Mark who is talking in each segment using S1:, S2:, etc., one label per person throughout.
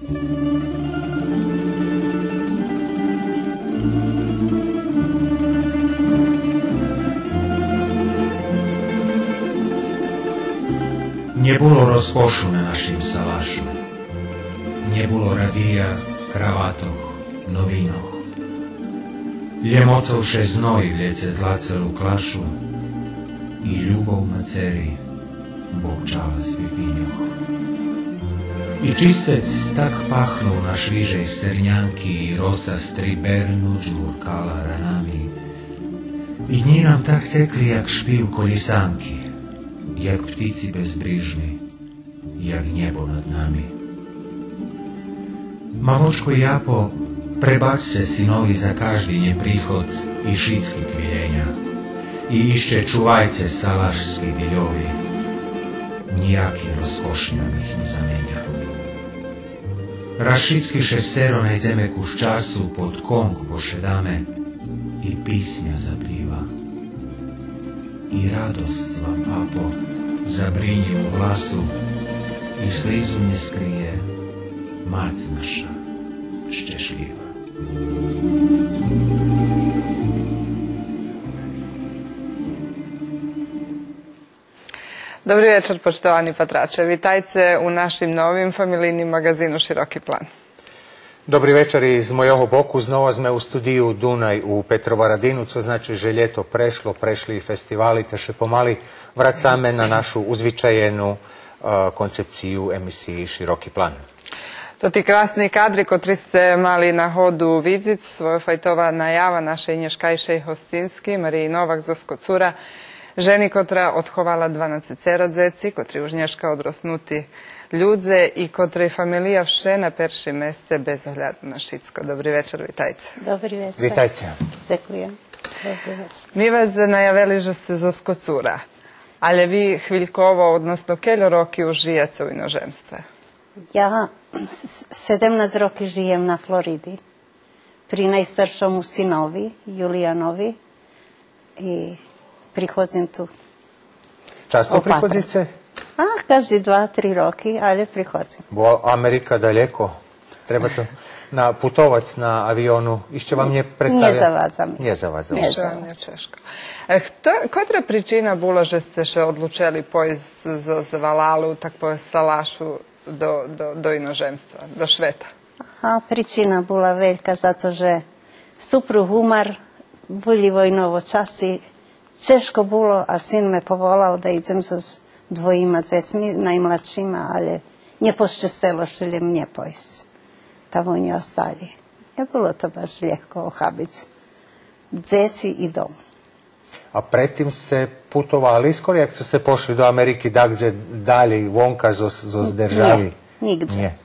S1: Nebolo rozkošu na našim salašu, nebolo radija, kravatoch, novinoch. Ljemocovše znoj vljece zlacelu klašu i ljubov maceri bovčala svipinjoh. I čistec tak pahnu na švižej srnjanki i rosa stribernu džurkala ranami. I dni nam tak cekli jak špiv kolisanki, jak ptici bezbrižni, jak niebo nad nami. Maločko Japo, prebać se sinovi za každi neprihod i šitski kviljenja i išće čuvajce salašski diljovi, nijaki rozkošnjam ih ne zamenja. Rašitski šesero najdeme kuščasu pod kong pošedame i pisnja zapliva. I radost vam, Apo, zabrinje u glasu i slizu ne skrije mac naša ščešljiva.
S2: Dobry večer, poštovani patrače. Vitajte u našim novim familijnim magazinu Široki plan.
S3: Dobry večer iz mojego boku. Znova sme u studiju Dunaj u Petrovaradinu, co znači že ljeto prešlo, prešli festivali, te še pomali vracame na našu uzvičajenu koncepciju emisiji Široki plan.
S2: To ti krasni kadri, kotri ste mali na hodu vizic, svojo fajtova najava naše nješkajšej hostinski, Mariji Novak Zosko-Cura, ženi kotra odhovala 12 dzeci, kotri už nješka odrosnuti ljudze i kotri familija vše na perši mesece bez ohljadu na Šitsko. Dobri večer, vitajte.
S4: Dobri večer.
S3: Vitajte.
S4: Zekujem. Dobri večer.
S2: Mi vas najavili, že ste Zosko-Cura, ali vi hviljkovo, odnosno keljo roki užijate u inožemstve?
S4: Ja 17 roki žijem na Floridi. Pri najstaršomu sinovi, Julijanovi, i prihodzim tu.
S3: Často prihodzite?
S4: Každý 2-3 roky, ale prihodzim.
S3: Bo Amerika daleko. Trebate putovac na avionu. Išće vam nje predstavlja?
S4: Nie zavadzam.
S3: Nie zavadzam.
S4: Nie zavadzam.
S2: Koja pričina bula, že ste še odlučili pojist z Valalu, tak po salašu do inožemstva, do Šveta?
S4: Pričina bula veljka, zato že suprug umar, boli vojnovo časi, češko bilo, a sin me povolal da idem sa dvojima dzecmi, najmladšima, ali nje pošćestelo šelje mnje pojist. Tamo oni ostali. Je bilo to baš ljehko ohabic. Dzeci i dom.
S3: A pretim se putovali skoro, jak ste se pošli do Ameriki, da gdje dalje, vonka zo zdržavi?
S4: Nigdje.
S3: Nije.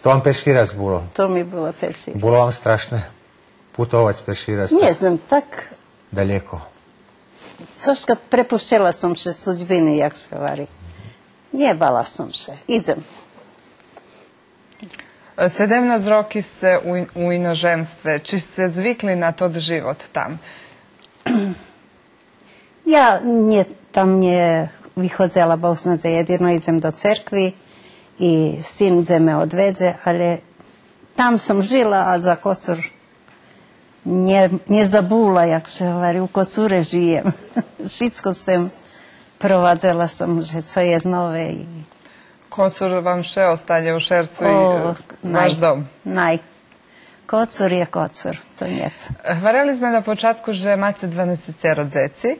S3: To vam peši raz bilo?
S4: To mi bilo peši raz.
S3: Bilo vam strašne? Putovac peši raz?
S4: Nie znam, tak.
S3: Daleko.
S4: Coška prepušćela sam še sudbini, jak se govori. Nije bala sam še. Idem.
S2: 17 roki ste u inožemstve. Či ste zvikli na to život tam?
S4: Ja tam nje vychodzela Bosna za jedino, idem do cerkvi i sin me odvedze, ali tam sam žila, a za Kocur nie zabula, jak se govori, u Kocure žijem. Šitsko sam provadzela sam, že co je znove.
S2: Kocur vam še ostalje u Šercu i vaš dom?
S4: Kocur je Kocur, to njet.
S2: Hvareli smo na počatku, že mace 12 dzeci.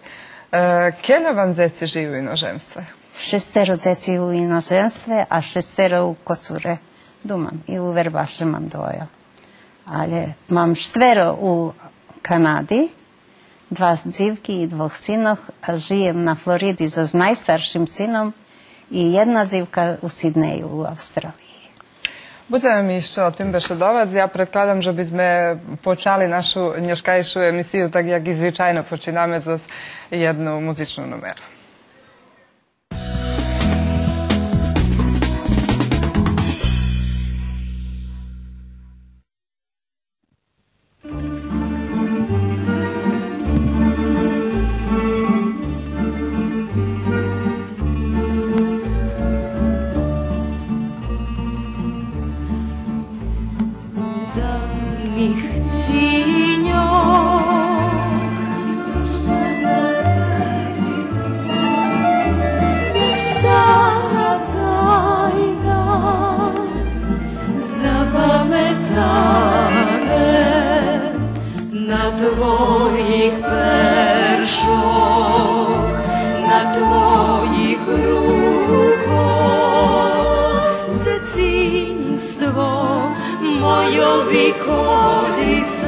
S2: Keljo vam dzeci živi u inožemstve?
S4: 6 dzeci u inožemstve, a 6 u Kocure domam. I u Verbaše mam dvoje. Ali mam 4 u Kanadi, 2 dzivki i 2 sinov, a žijem na Floridi s najstaršim sinom i 1 dzivka u Sidneju u Australiji.
S2: Budeme mi še o tim bešedovac. Ja predkladam, že bi sme počali našu nješkajšu emisiju, tak jak i zvičajno počiname z jednu muzičnu numeru.
S5: davnih cinjok. Jak stara tajna zapametane na tvojih peršoh, na tvojih rukoh. Dzecinstvo mojovi kolisane,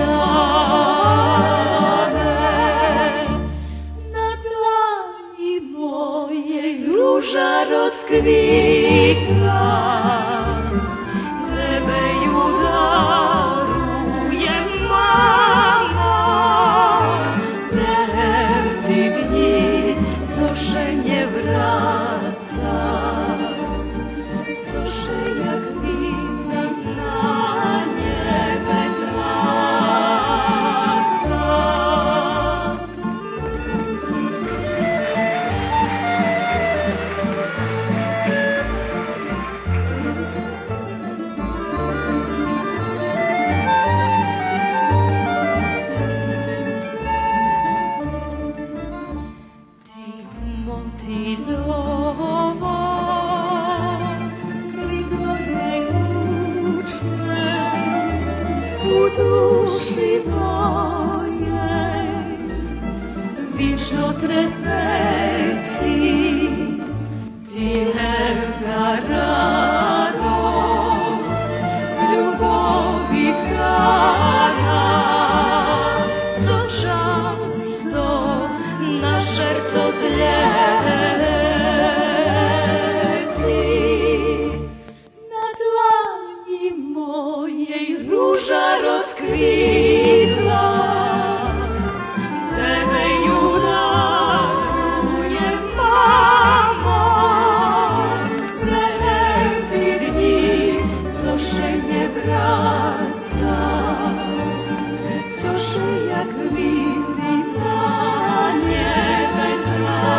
S5: na dlani mojej ruža rozkvitla. Tebe ju darujem, mamo, prehti dni, cože nie wraca, cože jak gwizdek na niebie zlaca. Motilowo krydło nejuczne u duszy mojej wieczno trepeci. Ty wielka radość z lubowi tkana, co często na sercu zleci. Na dłani mojej róża rozkwitła. Tebe ju daruję, mamo, prehti dni, cože nie wraca, cože jak gwizdy na niebie zlaca.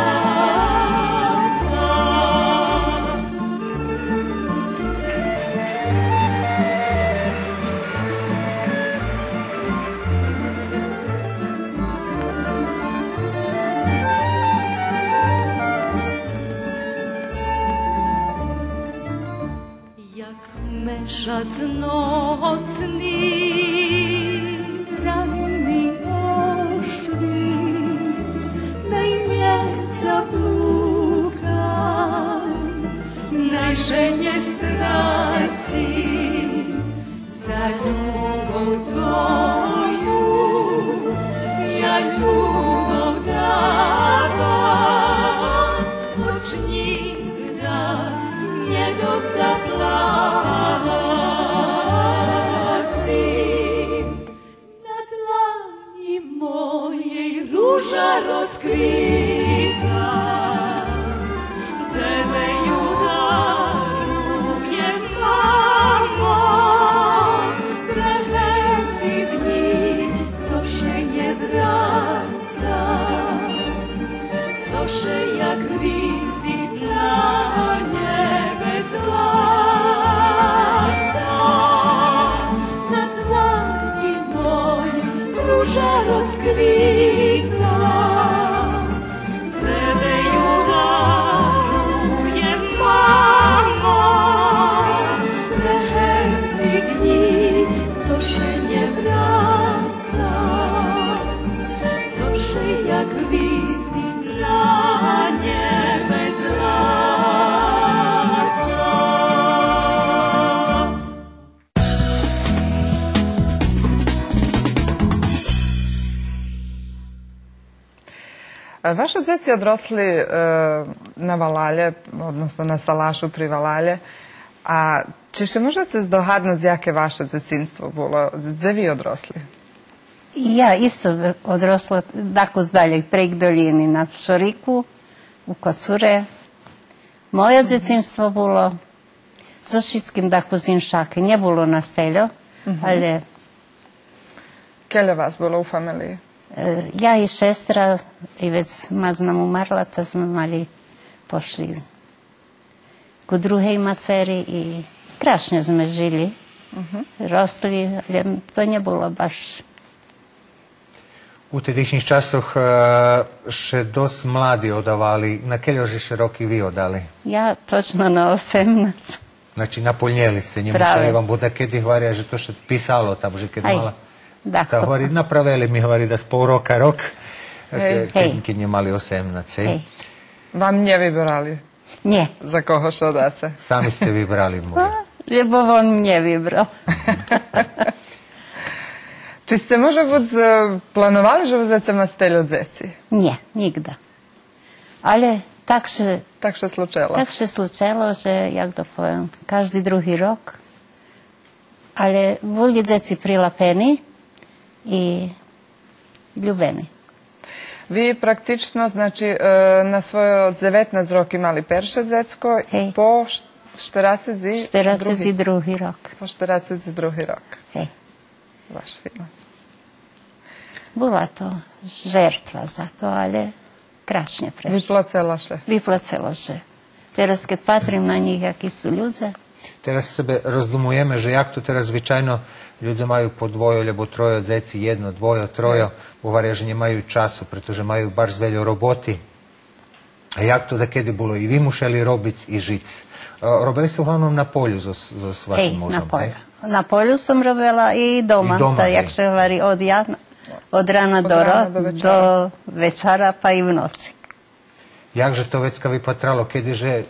S5: Jak meszac nocny, ranny oszwic, najnieca plukam, najże nie straci za ljubov tvoju. Ja ljubov davam, choć nigda nie dozaplaci. Na dlani mojej róża rozkwitła. Tebe ju daruję, mamo, prehti dni, cože nie wraca, cože jak gwizdy na niebie zlaca. Na dlani mojej róża rozkwitła. Tebe ju daruję, mamo, prehti dni, cože nie wraca, cože jak gwizdy na niebie zlaca.
S2: Vaši djeci odrosli na Valalje, odnosno na Salašu pri Valalje. A чи ще можете здогаднути, яке ваше дитинство було? Де ви одросли?
S4: Ja isto odrasla tako zdalje prek dolini na Šoriku, u Kocure. Moje djecinstvo bilo za všetkým tako zimšake. Nie bilo na steljo, ali...
S2: Kjelje vas bilo u familiji?
S4: Ja i šestra, i već mazna umarla, to smo mali pošli kod druhej maceri i krašne sme žili. rosli, ale to nebolo baš.
S3: U tedišnjih časoch še dosť mladi odavali. Na keľo še roky vi odali?
S4: Ja točno na 18.
S3: Znači, napoljnjeli se. Njemu vam bude kedy hvaria, že to še pisalo tam, že keď mala...
S4: Dako.
S3: Hvari, napravili mi hvari da s pol roka rok, keď nje mali 18.
S2: Vam nje vybrali?
S4: Nie.
S2: Za koho šodáce?
S3: Sami ste vybrali muža.
S4: Lebo on mne vybral.
S2: Či ste може бути планували, že budete mať steľ od zeci?
S4: Nie, nikda. Ale tak się
S2: slučilo.
S4: Tak się slučilo, že, jak to poviem, každý druhý rok. Ale boli zeci prilapeni i ljubeni.
S2: Vi praktično, znači, na svoje od 19 roki mali perše zecko, po
S4: 42. rok.
S2: Po 42. rok.
S4: Hej.
S2: Baš fino.
S4: Bola to žertva za to, ale krásne prešlo.
S2: Vyplacelo še.
S4: Teraz, keď patrím na njih, akí sú ľudia.
S3: Teraz sebe rozdumujeme, že jak to teraz zvyčajno ľudia majú po dvojo, alebo trojo zeci, jedno, dvojo, trojo, govoria, že nemajú času, pretože majú baš veľa roboty. A jak to da kedy bolo? I vi mušali robic i žic. Robili ste uglavnom na polju s vašim mužom?
S4: Na polju. Na polju sam robila i doma. Da, jak se govori, od rana do večera, pa i v noci.
S3: Jakže to vecka vypatralo? Kedyže,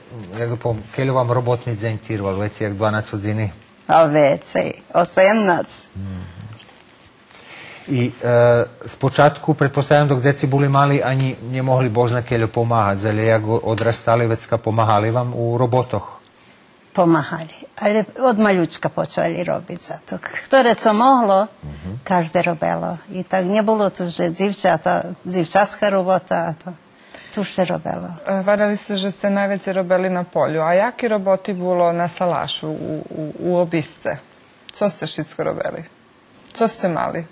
S3: keľo vám robotný deň týrval? Veci, jak 12 hodziny?
S4: A veci, 18.
S3: I spočatku, pretpostavljam, dok deci boli mali, ani nemohli Boh zna keľo pomáhať. Zali, jak odrastali, vecka pomáhali vám u robotoch?
S4: Pomáhali, ale od maľučka počali robiť za to. Ktoré co mohlo, každé robilo. I tak nebolo tu, že dzivčatská robota, to tu še robilo.
S2: Varali ste, že ste najveće robili na polju. A jaki roboti bilo na salašu, u obisce? Co ste šitsko robili? Co ste mali?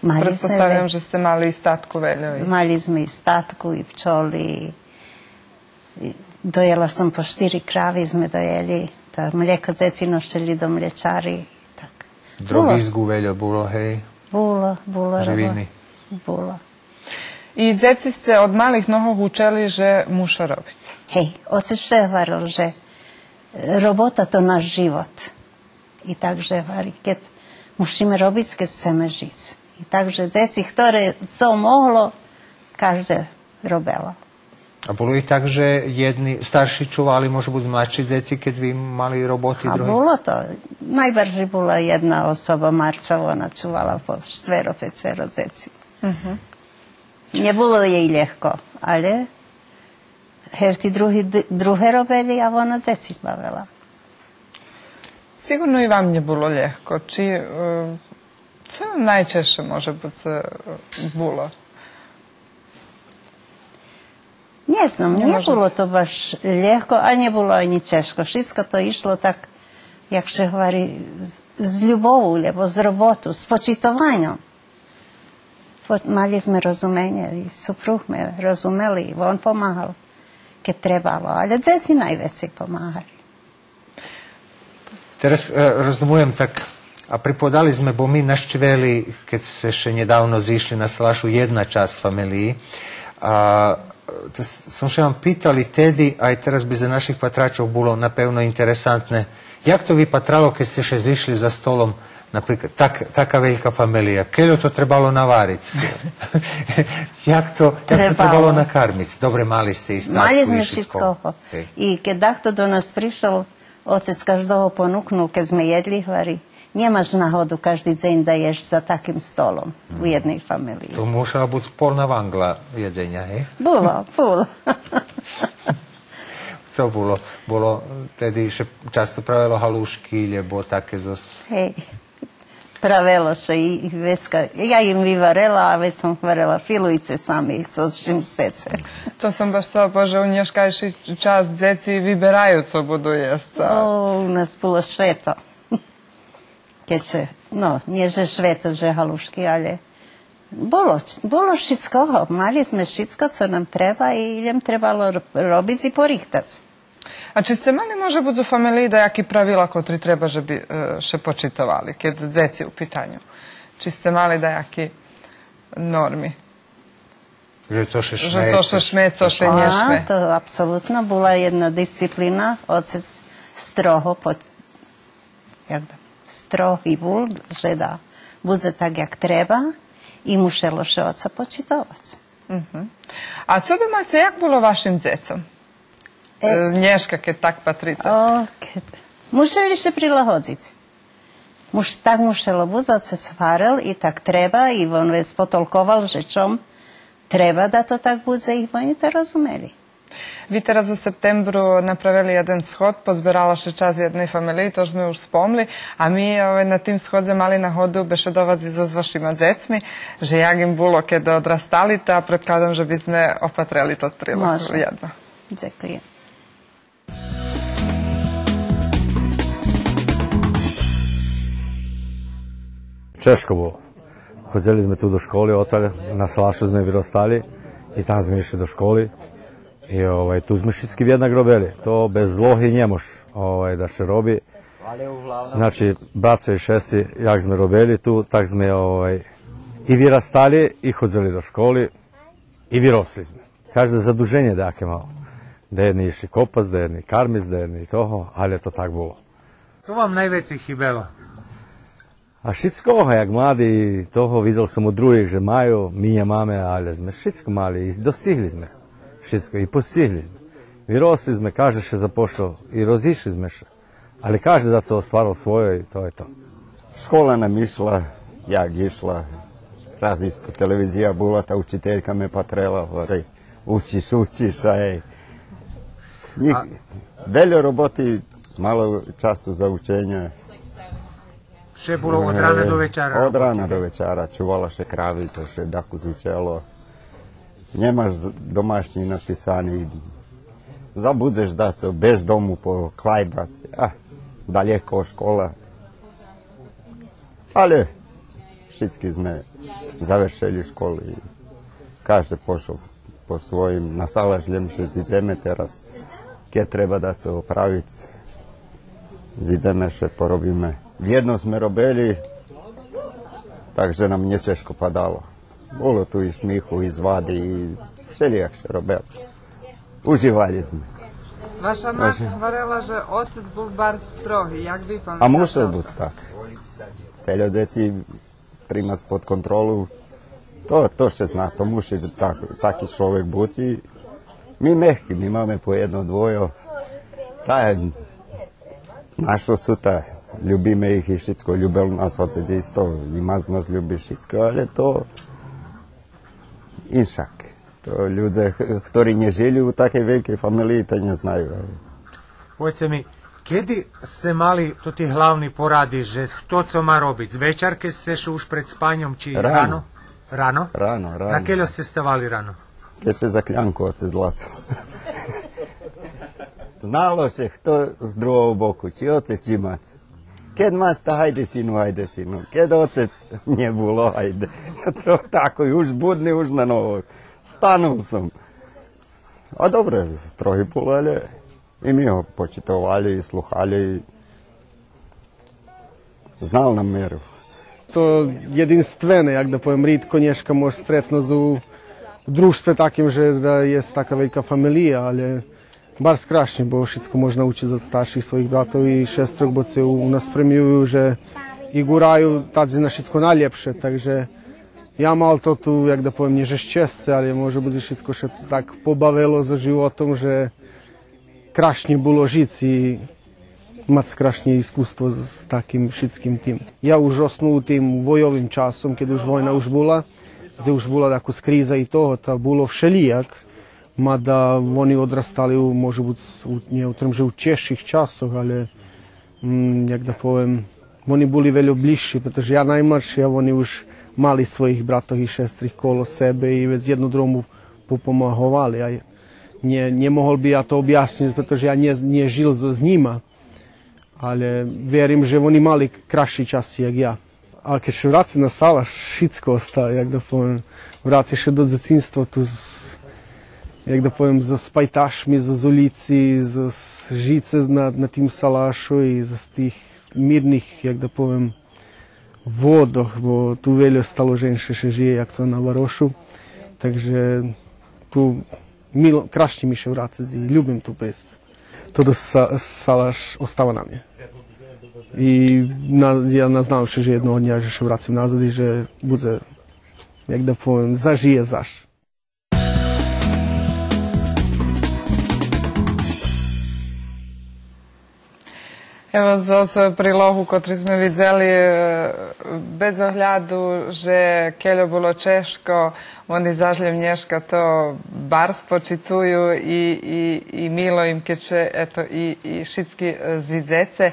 S2: Pretpostavljam, že ste mali i statku veljo.
S4: Mali smo i statku, i pčoli, dojela sam po 4 kravi, sme dojeli, ta mlijeko zeci nošeli do mlječari.
S3: Drogizgu veljo bilo, hej?
S4: Bulo.
S3: Živini.
S4: Bulo.
S2: I zeci ste od malih nohog učeli, že muša robiti.
S4: Hej, oci še varil, že robota to naš život. I takže vari, keď musíme robiť, keď chceme žiť. I takže zeci, ktoré co mohlo, každé robilo.
S3: A bolo i tak, že jedni starší čuvali, môžu byť mladší zeci, keď vy mali roboty?
S4: A bolo to. Najbrži bola jedna osoba, Marča, ona čuvala po 4-5 zeci. Nebolo jej ľahko, ale ti druhé robili a ona zeci zbavila.
S2: Sigurno i vam nebolo ľahko. Co vam najčešće može biti bilo?
S4: Ne znam, nebolo to baš ľahko, a nebolo ani češko. Všetko to išlo tak, jak se hovorí, z ľubovou, lebo z robotu, s počitovanjem. Mali sme rozumenie, supruh me rozumeli, on pomáhal, keď trebalo, ale deci najveci pomáhali.
S3: Teraz rozumujem tak, a pripodali sme, bo my naštveli, keď se še nedávno zišli na Salašu, jedna časť familiji, a som še vám pýtali tedy, aj teraz by za našich patračov bolo napevno interesantné, jak to vypatralo, keď ste še zišli za stolom, napríklad, taká veľká familija. Keľo to trebalo navariť? Jak to trebalo nakarmiť? Dobre, mali ste i statku.
S4: Mali sme všetko. I keď takto do nás prišiel, otec každého ponúknul, keď sme jedli, hovorí, nemáš náhodu každý deň da ješ za takým stolom u jednej familii.
S3: To musela byť sporná vangla jedzenia, hej?
S4: Bolo.
S3: Co bolo? Bolo tedy často pravilo halušky, lebo také zos...
S4: Hej. Pravelo se i vecka. Ja im vyvarela, a već sam varela filujce sami, co s čim sece.
S2: To sam baš stala, bože, u nješkajši čas djeci vyberaju, co budu jesti.
S4: U nas bilo šveto. Nie že šveto, že haluški, ale bolo všetko. Mali sme všetko, co nam treba i idem trebalo robiť i porihtať.
S2: A чи це мали може бути у фамілії деякі правила, котрі треба, щоб ще почитували, коли діти у питанню? Чи це мали деякі норми?
S3: Že co še
S2: Že to še šme, co še nie šme.
S4: To apsolutno bola jedna disciplína. Otec strohý bol, že da bude tak, jak treba i muselo še oca počítovať.
S2: A co domáce, jak bolo vašim decom? Nješka, keď tak Patrica.
S4: Museli še prilahodziť. Tak muselo buď, otec varil i tak treba i on vec potolkoval, že čom treba da to tak bude i oni to rozumeli.
S2: Vi teraz u septembru napravili jeden shod, pozbierala še čas jednej familiji, to sme už spomli, a mi na tim shodze mali na hodu bešedovati so s vašima decmi, že jak im bolo, keď odrastali, a predkladam, že by sme opatreli to prílohu jedno.
S4: Ďakujem.
S6: Češko bolo. Chodili sme tu do školy, na Salašu sme vyrostali i tam sme išli do školy. I tu sme všetky jednak robili. To bez zlohy nemož da se robi. Znači, brace i šesti, jak sme robili tu, tak sme i vyrastali, i chodili do školy, i vyrosli sme. Každe zaduženje dake malo. Da jedni išli kopac, da jedni karmic, da jedni toho, ali je to tak bilo.
S3: Co vam najveće hibelo?
S6: A všetko, jak mladí, toho videl som od druhých, že majú, my nemáme, ale sme všetko mali i dostihli sme. Všetko i postihli sme. Vyrosli sme, každý še zapošao i rozišli sme še. Ali každý da se ostvaril svoje i to je to.
S7: Škola nam išla, jak išla. Raz isto televizija bila, ta učiteljka me patrela, učiš, a veljo roboti, malo času za učenje.
S3: Še bolo od rana do večera?
S7: Od rana do večera, čuvala še kravi, to še daku zvučelo. Nemaš domašnji napisani. Zabudzeš da se bež domu po klajba, daljeko škola. Ali všetky sme završili školu i každý pošao po svojim, na Salašljem še zideme teraz. Keď treba da se opraviť, zideme še porobíme. Jedno sme robili, takže nam nečeško padalo. Bolo tu i šmichu, i zvady, i všelijak še robili. Uživali sme.
S2: Vaša mať hovorila, že otec bol bar strohý, jak vy pamätáte?
S7: A musel byť tak. Veľa deci primať pod kontrolu, to še zna, to musí taký človek buci. My mehki, my máme po jedno, dvojo. Našo su ta, ljubime ih i všetko, ljubel nas otec isto, i maz nas ljubi všetko, ali to inšak. To ľudia, ktorí nežili u takej veľkej familiji, to ne znaju.
S3: Povedzte mi, kedy ste mali to tí hlavní porady, že kto co má robiť? Z večerke ste šli už pred spaním, či ráno? Ráno?
S7: Ráno.
S3: Na keľo ste stavali ráno?
S7: Keď sa za kľanku oce zlato. Znalo se kto z druhého boku, či oce, či mac. Keď mac, ta hajde sinu. Keď ocec, nebolo, hajde. To tako, už budný, už na novo. Stanul som. A dobre, strohy bol, ale i my ho počitovali, sluchali. Znal nam meru.
S8: To jedinstvene, jak da povem, ritko nješka može stretnoť u društve takim, že da je taka velika familija, ali bar skrašnje, bo všetko može naučiť od starších svojich bratov i šestrok, bo se u nas premijuju, že i guraju tadzi na všetko najljepše, takže ja mal to tu, jak da poviem, nie že šťastie, ale môže byť všetko še tak pobavilo za životom, že krašne bolo žiť i mať krašne iskustvo s takým všetkým tým. Ja už osnul tým vojovým časom, keď už vojna už bola, kde už bola takú skríza i toho, to bolo všelijak, mada oni odrastali, môže byť, nie o tom, že u češích časoch, ale jak da poviem, oni boli veľmi bližší, pretože ja najmladší, a oni už mali svojich bratov i šestrih kolo sebe i već jedno drugomu popomahovali. Ja nemohol bi ja to objasniti, pretože ja nie žil s njima, ali vjerim, že oni mali kraši čas jak ja. A kad se vraci na Salaš, všetko ostaje, jak da povem, vraci še do djecinstva, tu jak da povem, z pajtašmi, z ulici, z žice na tim salašu i z tih mirnih, jak da povem, vodoh, bo tu veľa staloženše še žije, jak som na Varošu. Takže tu krašće mi še vracati i ljubim tu pes. Todo salaš ostava na mne. I ja naznam še jedno od nja, že še vracim nazad i že bude, jak da povem, zažije zaš.
S2: Evo, z prilohu, kotri sme videli, bez ohľadu, že keľo bolo Češko, oni zažljem Nješka to bar spočituju i milo im keče, eto, i šitski zidzece.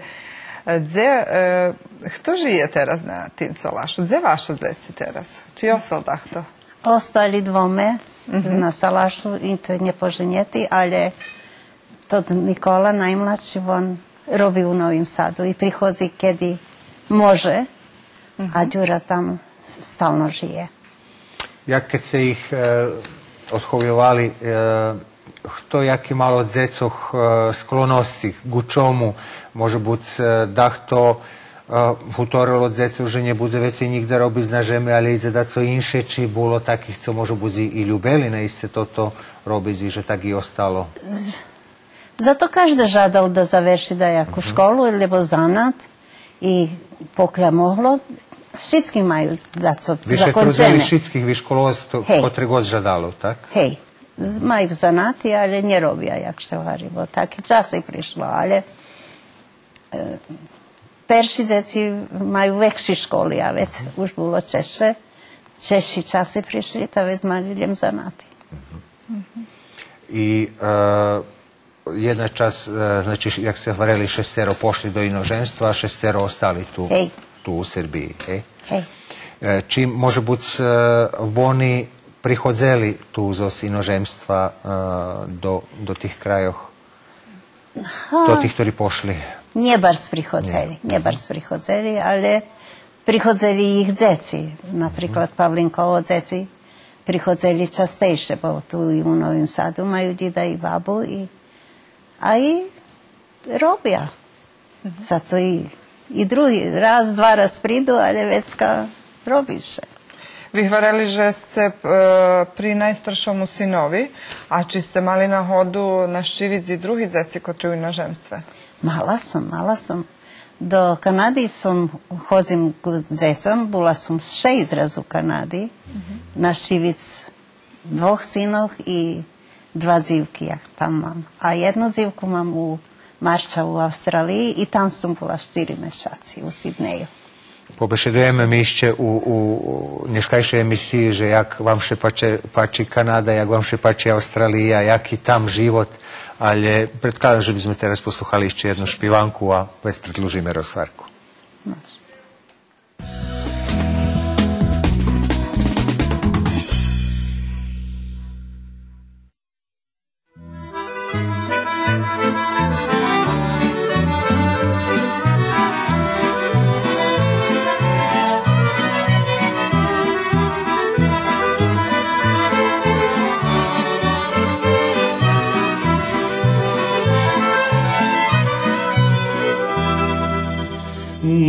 S2: Kto žije teraz na tim salašu? Gdje vašu zeci teraz? Či ostal takto?
S4: Ostali dvome na salašu i to ne poženjeti, ali tod Mikola, najmlađi, on robi u Novim Sadu i prihodzi kedi može, a Đura tam stalno žije.
S3: Jak keď se ih odhovjovali, to jaki malo dzecoh sklonosi k čomu, može buď dahto hutorilo dzecoh, že ne bude veci nikde robiť na žeme, ale ide da co inše, či bolo takých, co može buď i ljubeli, ne iste toto robiť, že tak i ostalo.
S4: Zato každe žadal da završi da jaku školu ili zanat i poklja moglo. Všetky majú daco zakončené.
S3: Više trudeli všetkých vyškolovstvo, kotre god žadalo, tak?
S4: Hej, majú zanati, ale ne robia, jak se hovorí, bo také časy prišlo, ale perši deci majú vekši školi, a već už bolo češi časy prišli, ta već mali ljem zanati.
S3: I jedna čas, znači, jak se hovorili, 6 pošli do inoženstva, a 6 ostali tu u Srbiji.
S4: Hej.
S3: Čim, može buď oni prihodzeli tu z inoženstva do tih krajoh, do tih, ktorí pošli?
S4: Nie bars prihodzeli, ale prihodzeli ich dzeci. Napríklad Pavlinkovo dzeci prihodzeli častejše, bo tu i u Novim Sadu majú dida i babu a i robia. Zato i drugi, raz, dva raz pridu, ale vecka robiše.
S2: Vi hovorili, že ste pri najstaršomu sinovi, a či ste mali nahodu naščiviť i drugi zeci kotri u inožemstve?
S4: Mala som. Do Kanady som chodzim k dzecom, bola som 6 raz u Kanady, naščiviť 2 synov i 2 dzivky, jak tam mám. A jednu dzivku mám u Marča u Australiji i tam som bola 4 mešaci u Sidneju.
S3: Pobešedujeme mi ešte u dneškajšej emisiji, že jak vám še pači Kanada, jak vám še pači Australija, jaký tam život, ale predkladam, že by sme teraz posluchali ešte jednu špivanku a već predlužíme rozvarku.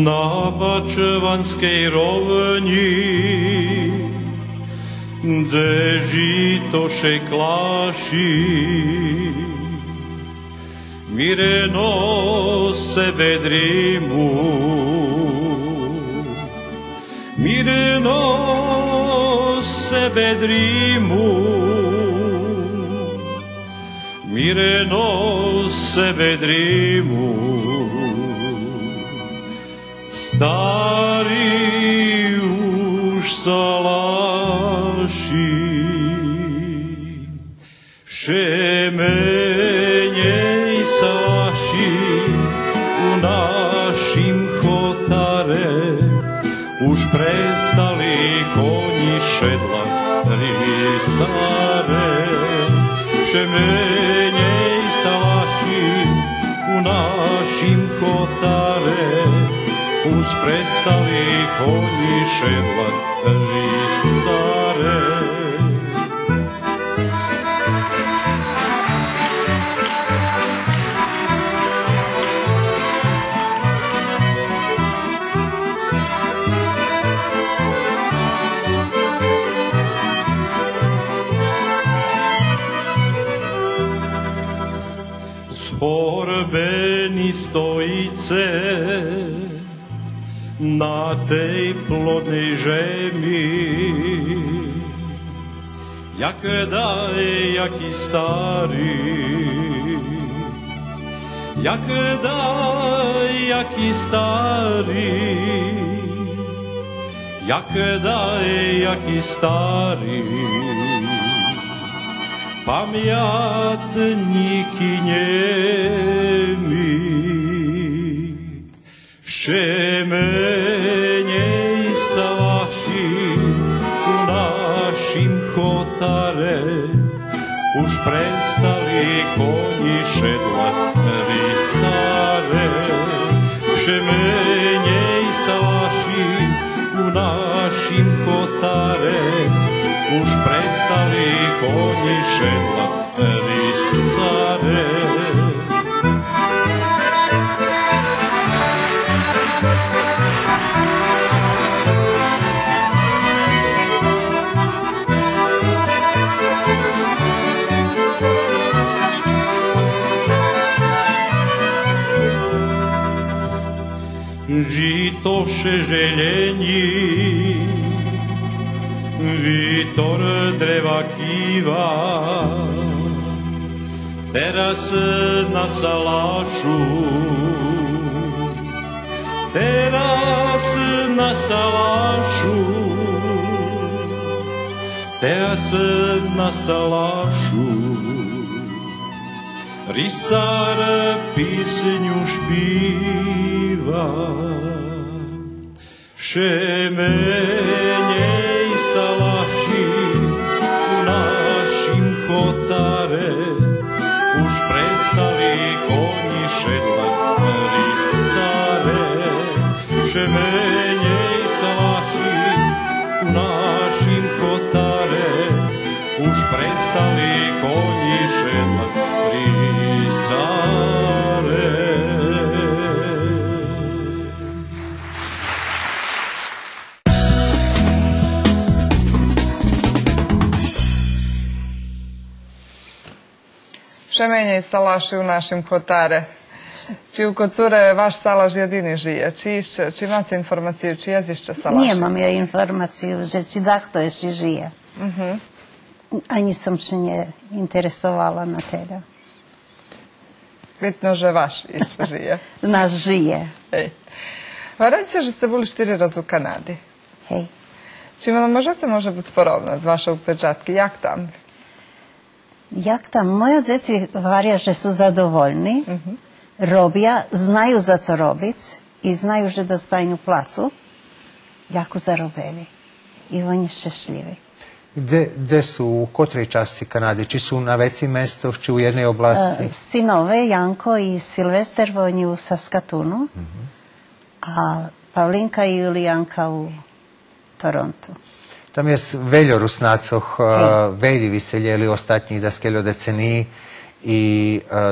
S9: Na Bačevanskej rovni, kde žitoše kláši, mireno sebe drimu, mireno sebe drimu, mireno sebe drimu. Stari už salaši, všemenej salaši, u našim chotare už prestali koni šedlať rizare. Všemenej salaši, u našim chotare už prestali koni šedlať rizare. stojice na tej plodnej žemi. Jak daj, jaký starý, jak daj, jaký starý, jak daj, jaký starý, pamiatníky nemi. Všemenej sa vaši u našim chotare, už prestali koni šedlať rysare. Všemenej sa vaši u našim chotare, už prestali koni šedlať rysare. Žitoše želení, vietor dreva kýva, teraz na salášu, teraz na salášu, teraz na salášu. Rysár písňu špíva, všemenej sa vaši u našim chotare, už prestali koni šedlať rysare. Všemenej sa vaši u našim chotare, už prestali koni šedlať rysare.
S2: Všemenej salaši u našim chotare. Či u Kocure vaš salaš jedini žije? Či máte informáciu, či jezište salaši?
S4: Nemam ja informaciju, že či dakto ešte žije. Ani som še neinteresovala na teda.
S2: Bitno, že vaš ešte žije.
S4: Naš žije.
S2: Hej. Radite se, že ste boli 4 razy u Kanadi.
S4: Hej.
S2: Či možete može biti porovnat z vaše upečatke? Jak tam?
S4: Jak tam? Moje djeci varja, že su zadovoljni, robija, znaju za co robić i znaju, že dostajnu placu. Jako zarobeli. I oni šešljivi.
S3: Gde su, u kotrej časti Kanade? Či su na veci mesto, či u jednej oblasti?
S4: Sinove, Janko i Silvester, oni u Saskatunu, a Pavlinka i Julijanka u Torontu.
S3: Tam je veľa Rusnácoch, veľa vyselili ostatních daskeľo decenii i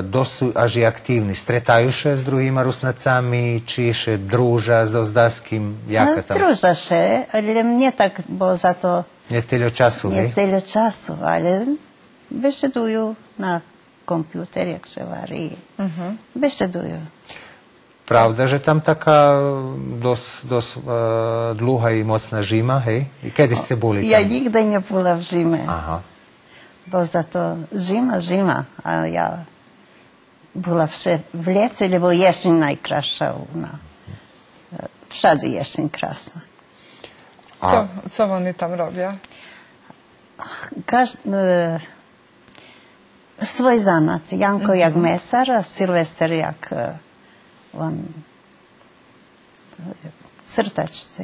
S3: dosu až i aktívni. Stretajú še s druhýma Rusnacami, či še druža s dosdaským?
S4: Druža še, ale mne tak, bo za to
S3: Neteľo času,
S4: hej? Neteľo času, ale bešedujú na kompjuter, jak se varí. Bešedujú.
S3: Pravda, že tam taká dosť dlhá i mocná žima, hej? I kedy ste boli tam?
S4: Ja nikdy nebola v žime.
S3: Aha.
S4: Bo za to žima, a ja bola v lece, lebo ješeň najkrajšia u nás. Všade ješeň krásna.
S2: Co oni tam robia?
S4: Svoj zanat. Janko jak mesar, a Silvester jak on crtač.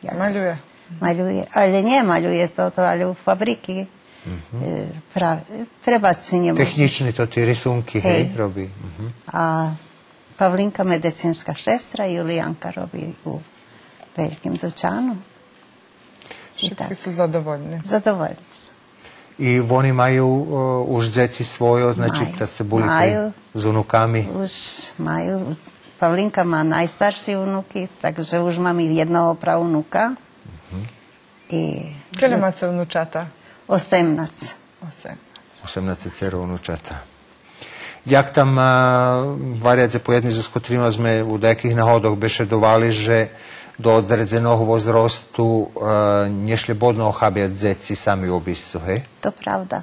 S2: Maľuje.
S4: Maľuje. Ale nie maľuje toto, ale u fabriky. Prebacci nemôže.
S3: Technične to tie rysunky, hej, robí.
S4: A Pavlinka medicínska šestra, Julijanka robí u veľkým dučanu.
S2: Všetci sú zadovoljní.
S4: Zadovoljní sú.
S3: I oni majú už deti svoje, znači da se boli s unukami?
S4: Už majú. Pavlinka má najstarší unuky, takže už mám jednoho pravunuka.
S2: Kedy máte unučata?
S4: 18.
S3: 18 dcerov unučata. Як там варять заповідні з котрими ми у деяких нагодах бешедували, že do odredzeného возрасту не шлебодно охабят дзеці самі обісцю, hej?
S4: To pravda.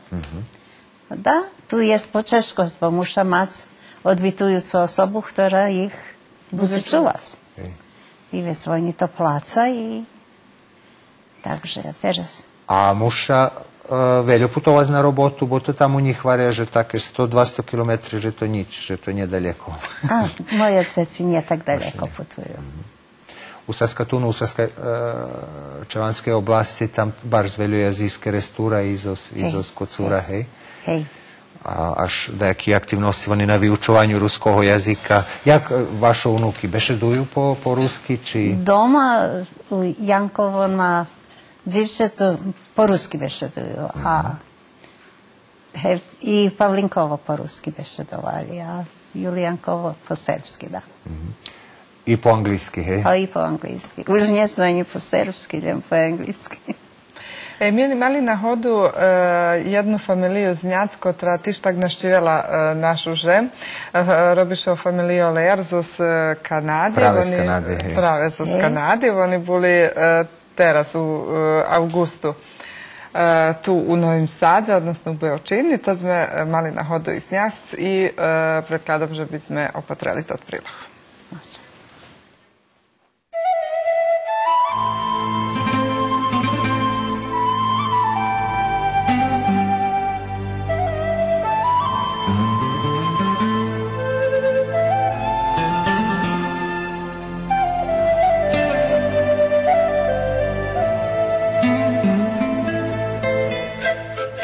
S4: Da, tu je spočeškost, bo muša mať odvitujúcu osobu, ktorá ich bude čuvať. I vec oni to pláca i takže teraz.
S3: A muša veľa putovať na robotu, bo to tam u nich varia, že také 100-200 km, že to nič, že to nedaleko.
S4: A, moje ceci nie tak daleko putujú.
S3: U Saskatunu, u Čavanskej oblasti, tam bar zveľuje azijské restúra i zo Skocúra, hej?
S4: Hej.
S3: A až nejaké aktivnosti oni na vyučovanju ruského jazyka. Jak vaše unuky bešedujú po rusky, či...
S4: Doma u Jankovo má dzivčeto po rusky bešedujú. I Pavlinkovo po rusky bešedovali, a Julijankovo po serbski, da.
S3: I po anglicky, hej?
S4: A i po anglicky. Už nie sú ani po serbski, len po anglicky.
S2: Ми мали на ходу jednu familiju z Njac, która też tak naštivela našu že. Robišo familiju Lerzo z Kanady.
S3: Prave z Kanady, hej.
S2: Prave z Kanady. Oni boli teraz u augustu tu u Novim Sadze, odnosno u Beočini. To sme mali na hodu iz Njac i predkladam, že bi sme opatrali tot prilog.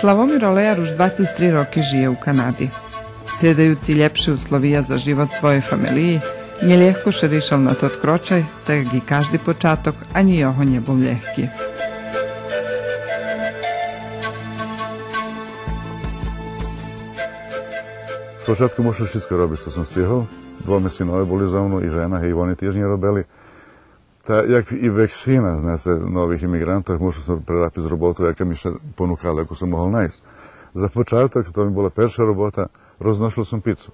S2: Slavomir Olejar už 23 roky žije u Kanadi. Gledajući ljepše uslovija za život svoje familiji, nje lehko še rišal na tot kročaj, tak i každi počatok, a ni joho nje bol lehki.
S10: Спочатку мушу všetko robiť, što som stihol. Dvome synovi boli za mnou i žena, i oni tiež nie robili. Jak i väčšina z nových imigrantov, musel som prerapiť z robotu, jaká mi še ponúkala, ako som mohol nájsť. Za počátok, to mi bola prvá robota, roznošil som pizzu.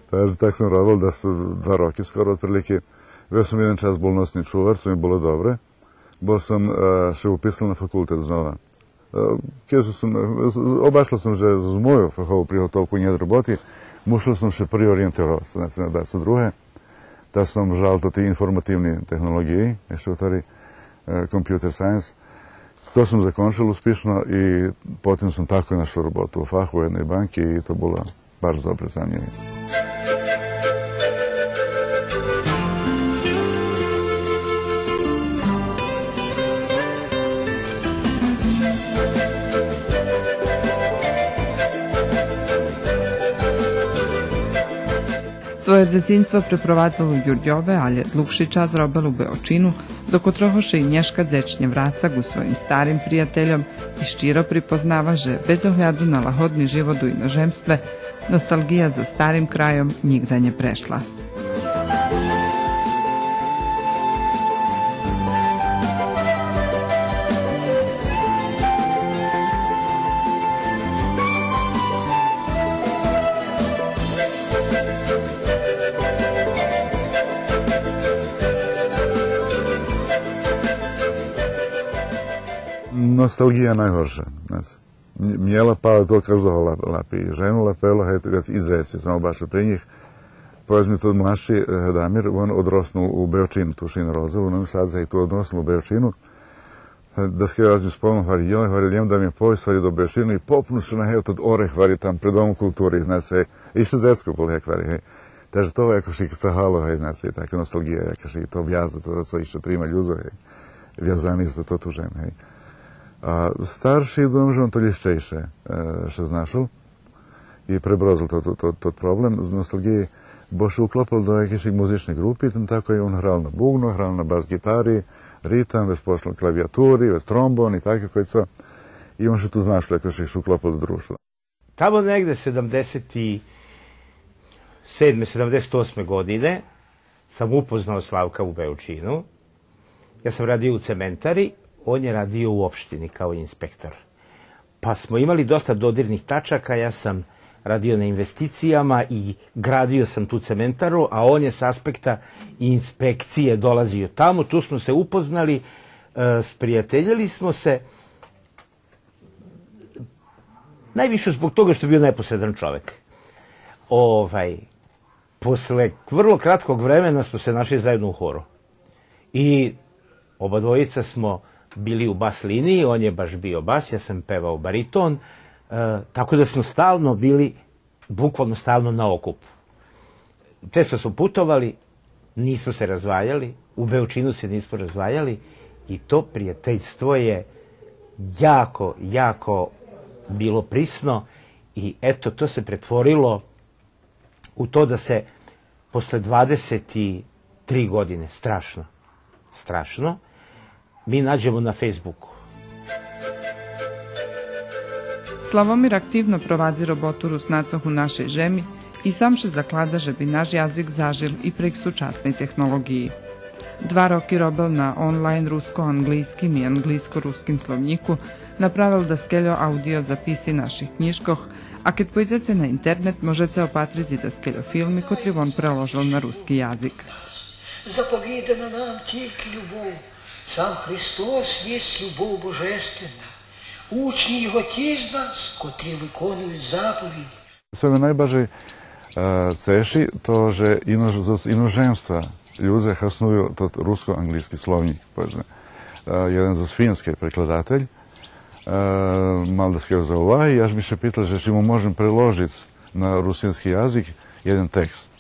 S10: Takže tak som robil, da som 2 roky skoro otprilike. Ja som jeden čas bol nosný čuvar, co mi bolo dobre. Bol som še upisal na fakultet znova. Obašlo som, že z moju fahovú prihotovku nie roboti, musel som še priorientovať sa na dať druhé. Da sam žal to ti informativni tehnologiji, ešte otari computer science. To sam zakončil uspješno i potem sam tako našao robotu u fahu u jednoj banki i to bilo baš dobro za mnje.
S2: Svoje dzecinstvo preprovadzalo u Đurđove, ali dlugši čas robilo u Beočinu, dok otrohoše i Nješka dzečnje vracag u svojim starim prijateljom i ščiro pripoznava, že bez ohljadu na lahodni život u inožemstve, nostalgija za starim krajom nigda nje prešla.
S10: Nostalgija najhorša. Mjela pa to každého lapi. Ženu lapelo, hej, i zeci, smo baš pri njih. Povezmi to mlaši Damir, on odrosnul u Beočinu, tu šin Rozovu, Novi Sad, hej, tu odrosnul u Beočinu. Da se razmi spolno, hvari, joj, hvari, ljem da mi je povijest, hvari, do Beočinu i popnuši na, hej, od oreh, hvari, tam pred domu kulturi, znaš, hej, ište zetsko bol, hej, hvari, hej. Takže to je jakož i cahalo, hej, znaš, hej, taka nostalgija, jakož i to vjaza, to ište prima ljuzo, hej, vjazani za to tu žen, hej. A starší dom, že on to ľahčejšie še znašel i prebrozil to problem z nostalgije. Bo še uklopil do jakých muzičnih grupi, tam tako je on hral na bugnu, hral na bas gitari, ritam, već pošlo klavijaturi, već trombon i tako koji co. I on še tu znašel, ako še uklopil do društva.
S11: Tamo negde 77. 78. godine sam upoznao Slavka u Beočinu. Ja sam radio u cementari, on je radio u opštini kao inspektor. Pa smo imali dosta dodirnih tačaka, ja sam radio na investicijama i gradio sam tu cementaru, a on je s aspekta inspekcije dolazio tamo. Tu smo se upoznali, sprijateljili smo se, najviše zbog toga što je bio neposredan čovek. Posle vrlo kratkog vremena smo se našli zajedno u horu. I oba dvojica smo bili u bas liniji, on je baš bio bas, ja sam pevao bariton, tako da smo stalno bili, bukvalno stalno na okupu. Često smo putovali, nismo se razvajali, u Beočinu se nismo razvajali i to prijateljstvo je jako, jako bilo prisno i eto, to se pretvorilo u to da se posle 23 godine, strašno, mi nađemo na Facebooku.
S2: Slavomir aktivno prowadzi robotu Rusnacoh u naszej ziemi i sam się zaklada, żeby nasz jazyk zażył i prek sučasnej technologiji. 2 roki robil na online rusko-anglijskim i anglijsko-ruskim slovniku, napravil da skeljo audio zapisi naših knjižkoh, a kad pojdete na internet možete opatriti da skeljo filmi, kotri on preložil na ruski jazik.
S12: Заповедана нам тільки любов. Сам Христос єсть любов божественна. Учні його ті з нас, котрі виконують заповіді.
S10: Sve me najbardziej ceši to, že z inozemstva ľudia hasnujú to rusko-anglijski slovník. Jeden z finski prekladatelj mal da skjel za uvahi, ja bi še pital, že či mu možem preložiti na rusinski jazik jeden tekst.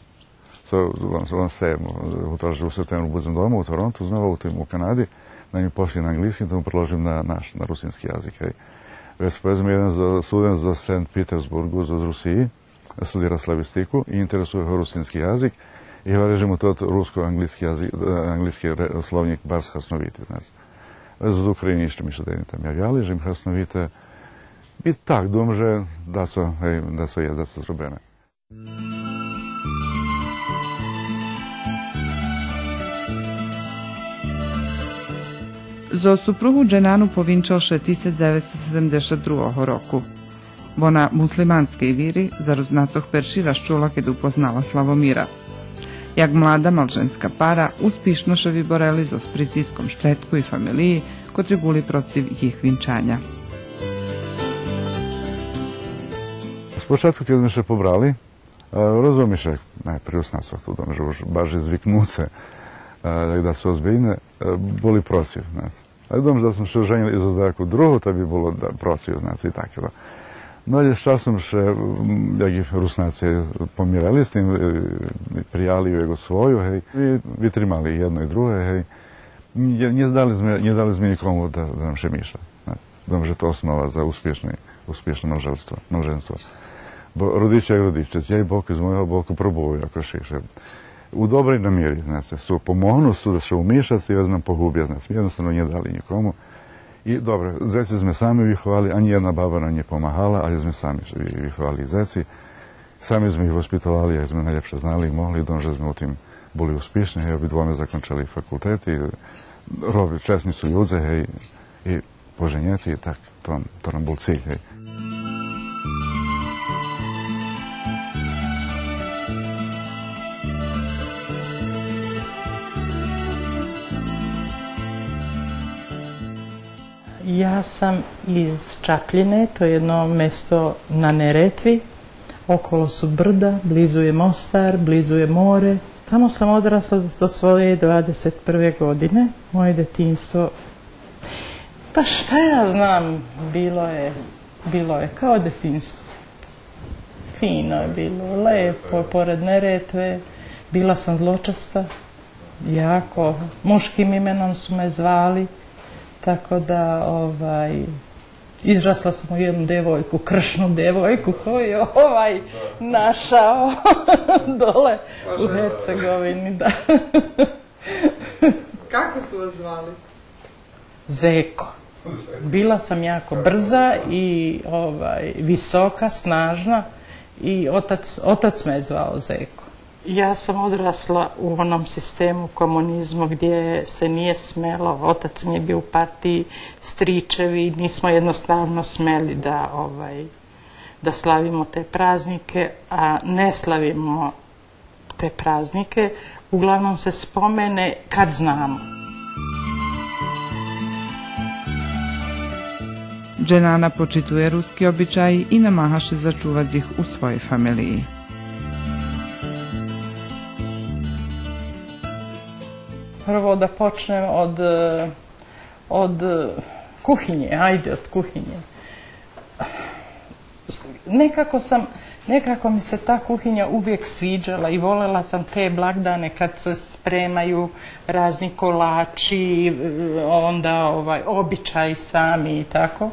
S10: On se u septembru budem doma u Torontu, znova u Kanadi, da mi pošli na anglijski, da mu preložim na rusinski jazik. Već povedzme, jedan student za St. Petersburgu, za Rusiji, studira slavistiku i interesuje ho rusinski jazik i reže mu to rusko-anglijski slovnik bar hasnoviti. Z Ukrajini išli mi še da tam javljali, že im hasnovite i tak dum, že da so zrobene.
S2: Zo supruhu Dženanu povinčal še 1972 roku. Vona muslimanskej viri za Rusnacoh perši raščula kad upoznala Slavomira. Jak mlada malženska para uspišno še vyboreli zo spricijskom štetku i familiji, kotri buli protiv jih vinčanja.
S10: Spočatku, kad me še pobrali, razumiš, pri Rusnacoh tu dom, že už baš zvyknut se da su ozbiljne, boli protiv. A dom, da smo še ženili za nejakú druhu, to by bolo protiv, i tako. No, ali s časom še, jak ih Rusnaci pomirali s tim, prijali jego svoju, hej, i vytrimali jedno i druge, hej. Nie dali sme nikomu da nam še miša. Dom, že to osnova za uspješno množenstvo. Bo rodiče jak rodičec, ja i Bog iz mojega boku probuju, ako šiše. U dobrej namjeri, su pomognu su da se umišati i nam pogubiti, jednostavno nije dali nikomu. I dobro, zeci sme sami vychovali, ani jedna baba nam nije pomahala, ali sme sami vychovali zeci. Sami sme ih vaspitovali, jak sme najljepše znali i mogli, že sme u tim boli uspješni, hej, obidvome zakončali fakultet i česni su ljudze, hej, i poženjeti i tak, to nam bol cilj, hej.
S13: Ja sam iz Čapljine, to je jedno mesto na Neretvi. Okolo su brda, blizu je Mostar, blizu je more. Tamo sam odrasla do svoje 21. godine. Moje detinjstvo, pa šta ja znam, bilo je kao detinjstvo. Fino je bilo, lepo, pored Neretve. Bila sam zločasta, jako. Muškim imenom su me zvali. Tako da, izrasla sam u jednu devojku, kršnu devojku koju je našao dole u Hercegovini, da.
S2: Kako su vas zvali?
S13: Zeko. Bila sam jako brza i visoka, snažna i otac me je zvao Zeko. Ja sam odrasla u onom sistemu komunizmu gdje se nije smelo, otac mi je bio u partiji, stričevi, nismo jednostavno smeli da da slavimo te praznike, a ne slavimo te praznike, uglavnom se spomene kad znamo.
S2: Dženana počituje ruski običaj i namahaše začuvati ih u svojoj familiji.
S13: Prvo da počnem od kuhinje, ajde od kuhinje. Nekako mi se ta kuhinja uvijek sviđala i voljela sam te blagdane kad se spremaju razni kolači, onda običaji sami i tako.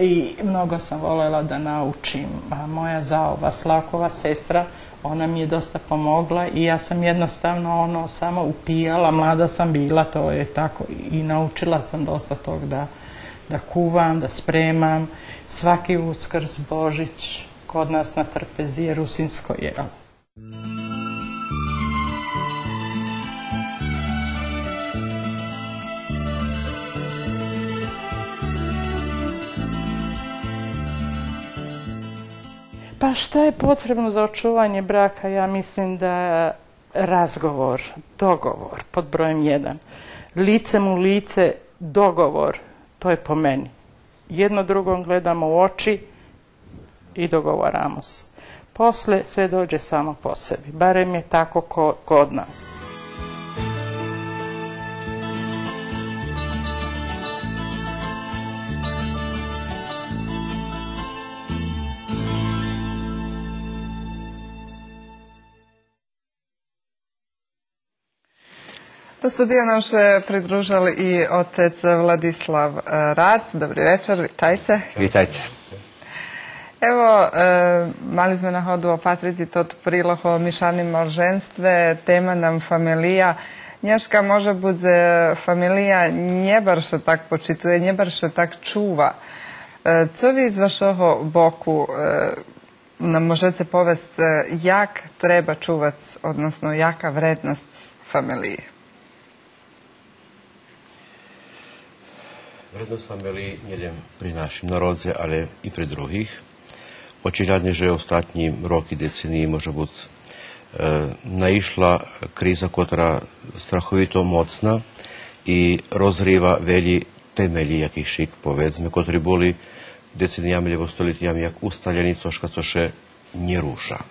S13: I mnogo sam voljela da naučim. A moja zaoba, Slavkova sestra, ona mi je dosta pomogla i ja sam jednostavno samo upijala, mlada sam bila, to je tako. I naučila sam dosta tog da kuvam, da spremam. Svaki Uskrs, Božić, kod nas na trpezi je rusinsko jelo. Pa šta je potrebno za očuvanje braka? Ja mislim da razgovor, dogovor, pod brojem 1. Licem u lice, dogovor, to je po meni. Jedno drugom gledamo u oči i dogovaramo se. Posle sve dođe samo po sebi. Barem je tako kod nas.
S2: Do studija nam se pridružali i otec Vladislav Rac. Dobri večer, vitajte.
S14: Vitajte.
S2: Evo, mali sme na hodu o Patrici tot priloh o mišanim malženstve, tema nam familija. Nješka može bude familija nje barše tak počituje, nje barše tak čuva. Co vi iz vašeho boku nam možete povest jak treba čuvac, odnosno jaka vrednost familije?
S14: Vrednost familiji nie pri našim narodze, ale i pri drugih. Očigledno, že ostatní roky, deceniji može biti naišla kriza, która strahovito mocna i rozriva velji temelji, jakih šik, povedzme, kotri boli decenijami lebo stoljetijami jak ustaljeni, coška coše nie ruša.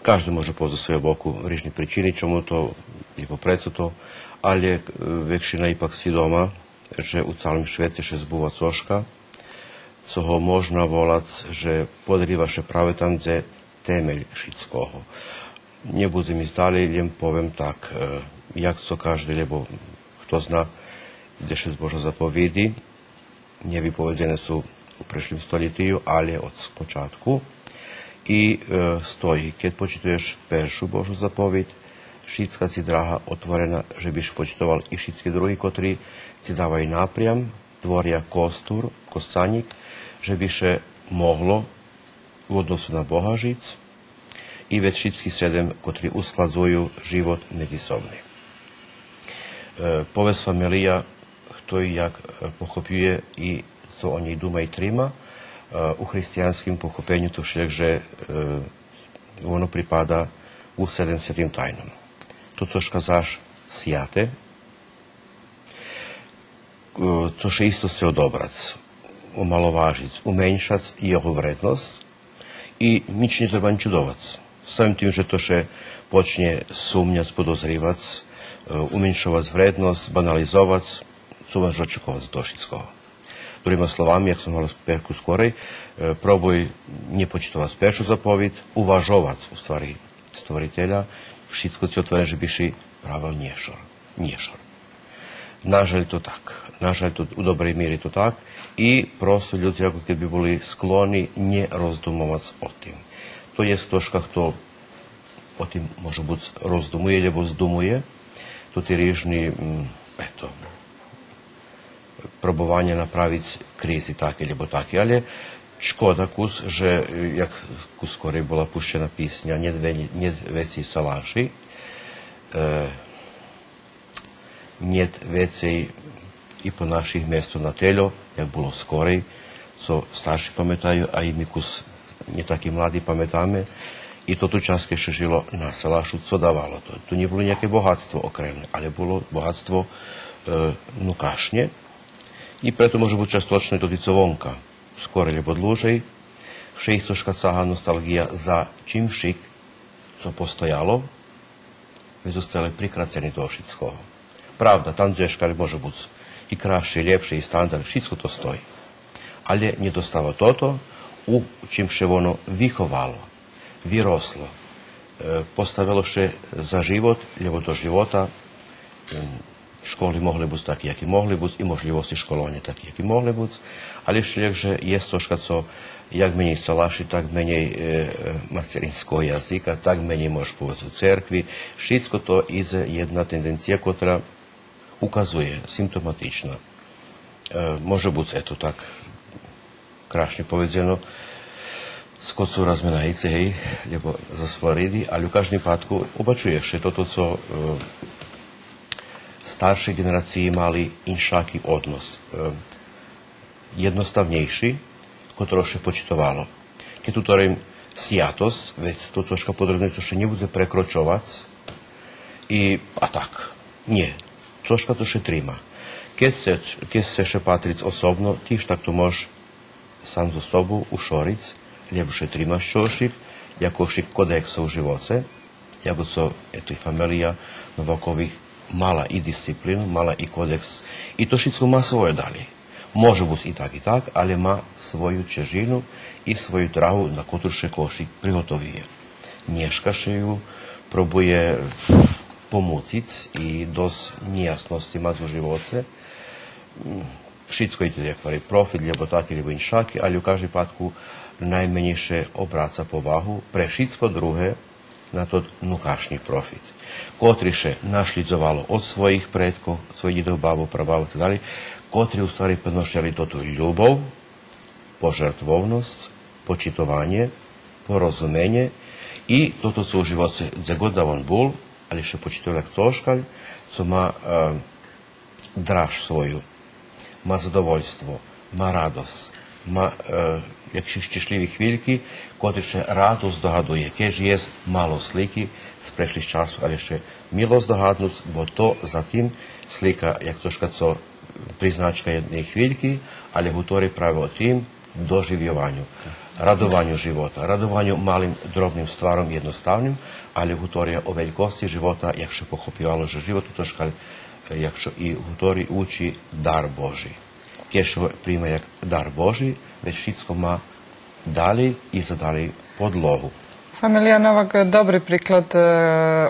S14: Każdy może poza svoje boku rižni pričini, čemu to je poprecuto, ali vekšina ipak svідoma, že u całym świecie się zbuwa coška, co ho można volać, że podriva się prawie tam, gdzie temelj šitskoho. Nie budem mi zdali, ljem povem tak, jak co każdy, lebo kto zna, gdje się Božo zapovedi, nie vypovedene su u prešlim stoljetiju, ali od počatku. I stoji, keď počituješ peršu Božu zapoved, šitska si draha otvorena, že biš počitoval i šitski drugi, kotri si davaju naprijam, tvorja kostur, kostanik, že biše moglo u odnosu na Boha žic i već šitski 7, kotri uskladzuju život međusobni. Povest familija, kto i jak pochopuje i co o njej duma i trima, u hristijanskim pochopenju to však, že ono pripada u 7 svetim tajnom. To, což kazaš sjate, což je isto se odobrac, omalovažic, umenšac i jeho vrednost i nič ne treba čudovac. Samim tim, že to še počne sumnjac, podozrivac, umenšovac vrednost, banalizovac, co može očekovac do šitskoho. Drugima slovami, jak sam malo perku skorej, proboj nje počitovac peršu zapoved, uvažovac u stvari stvoritelja, šitsko ci otvore, že biši pravel nješor. Nažalj to tak. Nažalj to u dobrej miri to tak i prosto ljudi, ako kad bi boli skloni, nje rozdumovac o tim. To je toška, kto o tim može biti rozdumuje, lebo zdumuje. To ti rižni, probovanje napraviti krizi take, lebo take, ali škoda kus, že jak kus skorej bola pušćena pisnja Njet vecej salaši, Njet vecej i po naših mesto na teljo, jak bilo skorej, co starší pamätajú, a i my kus nie takí mladí pamätáme. I toto čas, keď še žilo na Salašu, co dávalo to. Tu nebolo nejaké bohatstvo okremné, ale bolo bohatstvo nukašne. I preto môže byť častočné to co vonka. Skôr lebo dlúžej. Vše ich troška cáha nostalgia za čím šik, co postojalo, veď zostali prikracení toho všetkoho. Pravda, tam džeška môže byť i krajší, lepší, i standard, všetko to stojí. Ale nedostáva toto, u čím še ono vychovalo, vyroslo, postavilo še za život, lebo do života školy mohli byť takí, jaký mohli byť, i možlivosti školovania takí, jaký mohli byť, ale všelijak, že je troška, co jak menej Salaši, tak menej materinského jazyka, tak menej môže povedať u cerkvi. Všetko to ide jedna tendencija, ktorá ukazuje, symptomatična. Može byť eto tak krásne povedzeno, skocúra sme na Ice, hej, lebo z Floridy, ale u každým pátku obačuje še toto, co staršie generácii mali inšaký odnos. Jednostavnejší, ktoré še počitovalo. Keď tu torím siatosť, veď to troška podrobne, co še nebude prekročovať, a tak, nie. Troška to še trima. Keď se še patric osobno, tiež tak to môž sam za sobu ušoric, lebo še trimaš čošik, jako šik kodeksov živoce, jako so, eto i familija Novakovih mala i disciplinu, mala i kodeks, i to všetko má svoje dali. Može byť i tak, ale má svoju čežinu i svoju trahu, na ktorú še košik prihotovuje. Nješkaše ju, probuje pomúciť i dosť nejasnosti má zo živoce. Všetko ide jakvari profit, lebo taký, lebo inšaky, ale u každej pátku najmenejšie obráca povahu pre všetko druhé na to nukašný profit. Kotriše našlidzovalo od svojich predkov, od svojich dedov, babov, prababov, itd., kotri u stvari prenošali toto ľubov, požrtvovnosť, počitovanie, porozumenje i toto co u živoce gdje god da on bol, ali še počitovali coškalj, co ma draž svoju, ma zadovoljstvo, ma radost, ma jakši ščišljivi hviljki, kotri še radost dohaduje, kež je malo sliki z prešlih času, ali še milost dohadnuc, bo to zatim slika, jak coška co priznačka jednej hviljki, ali hutori prave o tim doživljovanju, radovanju života, radovanju malim drobnim stvarom jednostavnim, ali hutorija o veljkosti života, jak še pohopivalo, že život u toškalj, jak še i hutori uči dar Boži. Kešo prima jak dar Boži, već všetko ma dali i zadali podlogu.
S2: Familija Novak dobri priklad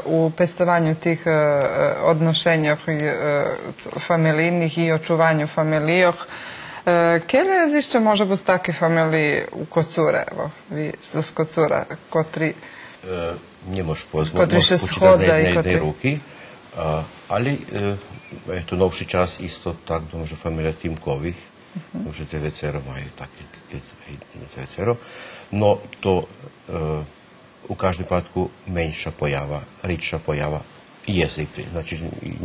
S2: u pestovanju tih odnošenja familijnih i očuvanju familijoh. Kje zišće može biti takve familije u Kocure, evo, vi z Kocura, kotri...
S14: Nie možeš počítať na jednej ruky, ali eto novší čas isto tak, že familija Timkovih, že devecero majú také devecero, no to u každej pátku menša pojava, ričša pojava jezik,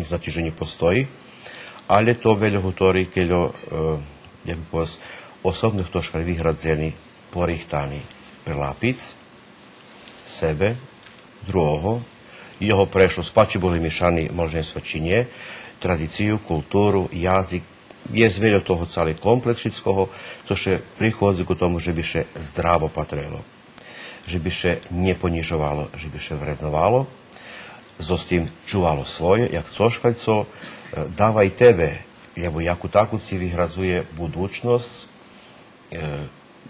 S14: znači, že ne postoji, ali to veľa hutori, keľo, ja by povedal, osobných toškar vyhradzeni, porihtani prelapic, sebe, druhого, jeho prešlost, pa či boli miešani možnosti činje, tradiciju, kulturu, jazyk, je veľa toho celý kompleks všetkoho, co še prichodzi k tomu, že by še zdravo patrelo, že by še neponižovalo, že by še vrednovalo, zo s tým čuvalo svoje, jak coškaľco, dávaj tebe, lebo jakú takú si vyhradzuje budućnosť,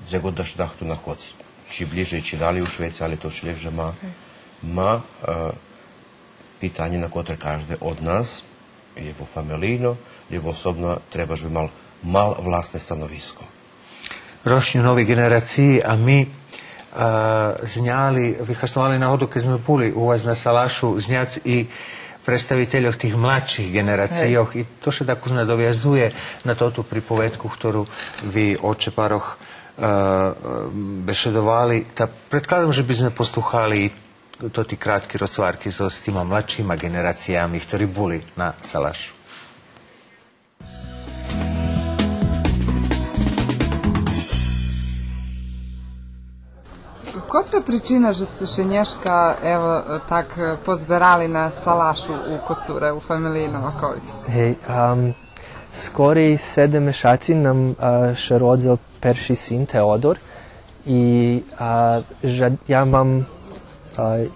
S14: gdje god daš dahtu nahodzi. Či bliže, či dali u Šveci, ali to šlijek, že ma pitanje na koje každe od nas, lebo familijno, lebo osobno trebaš bi mal vlastne stanovisko.
S3: Rošnju novi generaciji, a mi znjali, vyhasnovali na hodu, keď sme boli u vas na Salašu, znjac i predstaviteľov tých mladších generácií. I to še tako nadoviazuje na tú pripovedku, ktorú vy, oče Paroch, bešedovali. Predkladam, že by sme posluchali to tí krátky rozvárky so s týma mladšíma generáciami, ktorí boli na Salašu.
S2: Котва причина, že ste Šenješka evo tak pozberali na salašu u Kocure, u familijnom okolju?
S15: Hej, skori 7 mešaci nam še rodzil perši sin Teodor i ja mam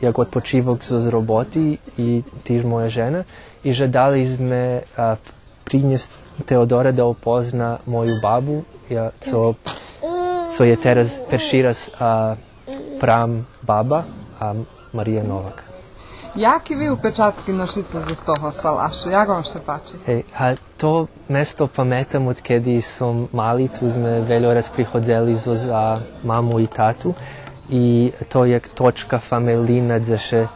S15: jak odpočivok z roboti i tiž moja žena i že dali sme prinest Teodora da upozna moju babu, co je teraz perširas pram baba, Marija Novak.
S2: Jaki vi upečatki nosite za toho salašu? Jak vam še pači?
S15: To mesto pametam od kedi som mali, tu sme veľo raz prihodzeli za mamu i tatu i to je točka familijna gdje še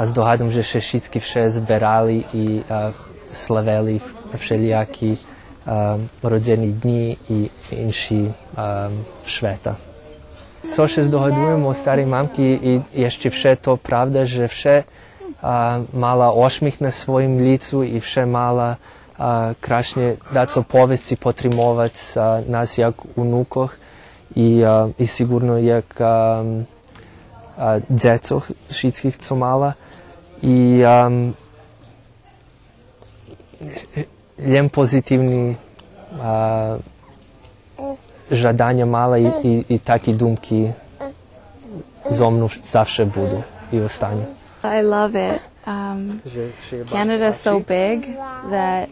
S15: zdohadam, že še šitski vše zberali i slaveli všelijaki rodzeni dni i inši šveta. Co še zdohadujemo o starej mamki i ještě vše to pravda, že vše mala ošmih na svojim licu i vše mala krašnje daco povesti potrimovať nas jak unukoh i sigurno jak djecoh šitskih co mala i ljem pozitivni žadanja mala i taki dumki zomnu zavše budu i ostanju.
S16: I love it. Canada is so big that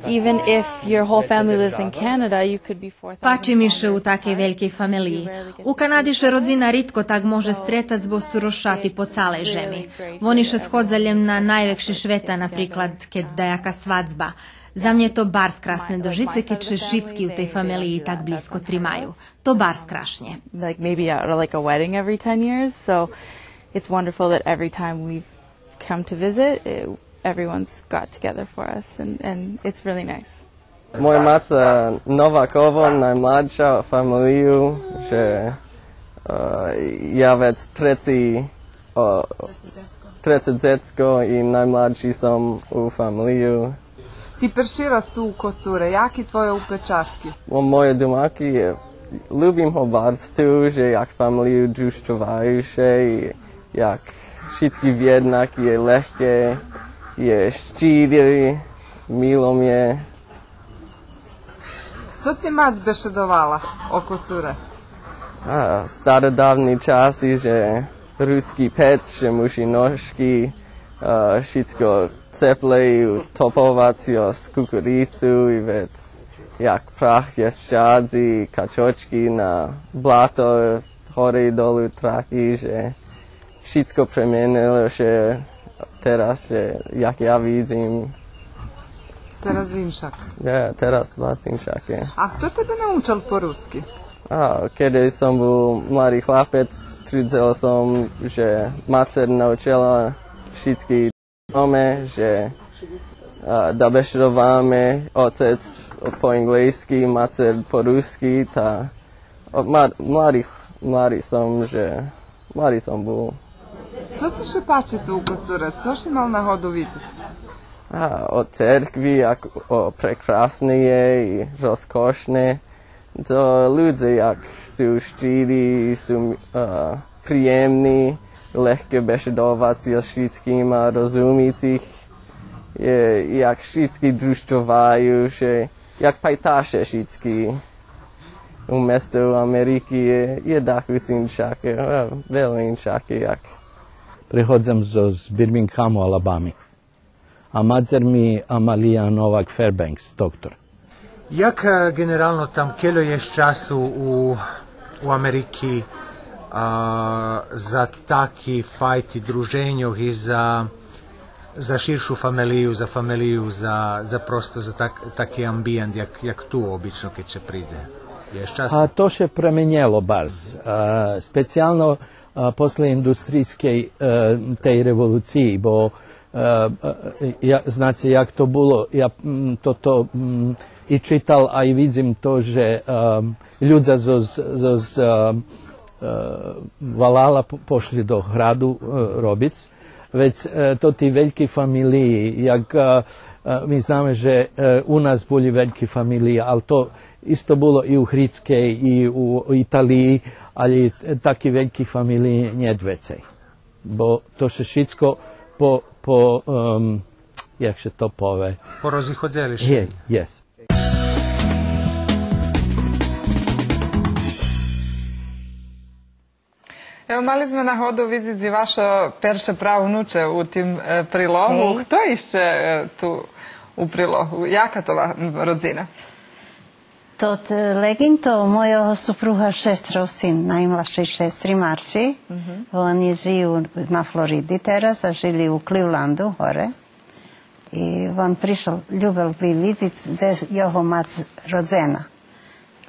S16: even if your whole family lives in Canada, you could be 4,000.
S17: Pači mi še u takej veľkej familiji. U Kanadi še rodzina ritko tak može stretać, bo su rošati po calej žemi. Oni še schodzaljem na najvekše šveta, napriklad, keď dajaka svadba. Za mne to bar skrasne dožice, keď še šitski u tej familiji tak blisko trimaju. To bar skrašnje.
S16: Like maybe like a wedding every 10 years, so it's wonderful that every time we've come to visit, everyone's got together for us, and it's really nice.
S18: Moja maca Novakovo, najmladša familiju, že ja već treće dzetsko i najmladši sam u familiju.
S2: Ti perširas tu u Kocure, jaki tvoje upečatki?
S18: Moje domaki je, ljubim hobarstvu, že jak familiju društvovaju še i jak šitski vjednak je lehke, je ščiri, milom je.
S2: Co si mac bešedovala o Kocure?
S18: Starodavni časi, že ruski pec, že muši nožki, šitsko cepleju, topovacio z kukuricu i vec jak prach je všadzi, kačočki na blato, hore i dolu traky, že šitsko premenilo, že teraz, že jak ja vidím.
S2: Teraz Inšak.
S18: Ja, teraz vás Inšak je.
S2: A kto tebe naučil po rusky?
S18: Keď som bol mladý chlapec, čudzel som, že mater naučila všetky dome, že da bešedováme, otec po anglicky, mater po rusky, tá mladý som bol.
S2: Co ti še pači tu u Kocure? Co si mal nahodu vidjeti?
S18: O cerkvi, o prekrasne je i rozkošne. To ljudi jak su štiri, su prijemni, lehke bešedovati s šitskima, rozumicih. Jak šitski društvovaju, jak pajtaše šitski. U mestu Ameriki je daku sinčake, veľmi inčake jak.
S19: Prichodzam z Birminghamu, Alabami. A mater mi Amalija Novak Fairbanks, doktor.
S3: Jak generalno tam kelo je času u Ameriki za taki fajti druženjoh i za širšu familiju, za prosto za taki ambijent, jak tu obično kad će pride?
S19: A to še premenjelo bars. Specijalno posle industrijske tej revoluciji, bo znacie jak to bilo, ja to i čital, a i vidim to, že ľudia z Valala pošli do hradu Robic, već to ti veliki familiji, jak mi znamo, že u nas boli veliki familiji, ali to isto bilo i u Hrvatskoj i u Italiji, ali taki veliki familiji njet vecej. Bo to še všetko jak se to pove?
S3: Porozlichodzeliše.
S19: Yes.
S2: Evo, mali sme na hodu vidieť vašo perše pravnuče u tim prilohu. Kto ešte tu u prilohu? Jaka to rodzina?
S4: To legin to mojho supruha šestrov sin, najmlašej šestri Marči. Oni žiju na Floridi teraz a žili u Clevelandu, hore. I on prišel, ljubel bi vidjeti gdje jeho mat rodzena.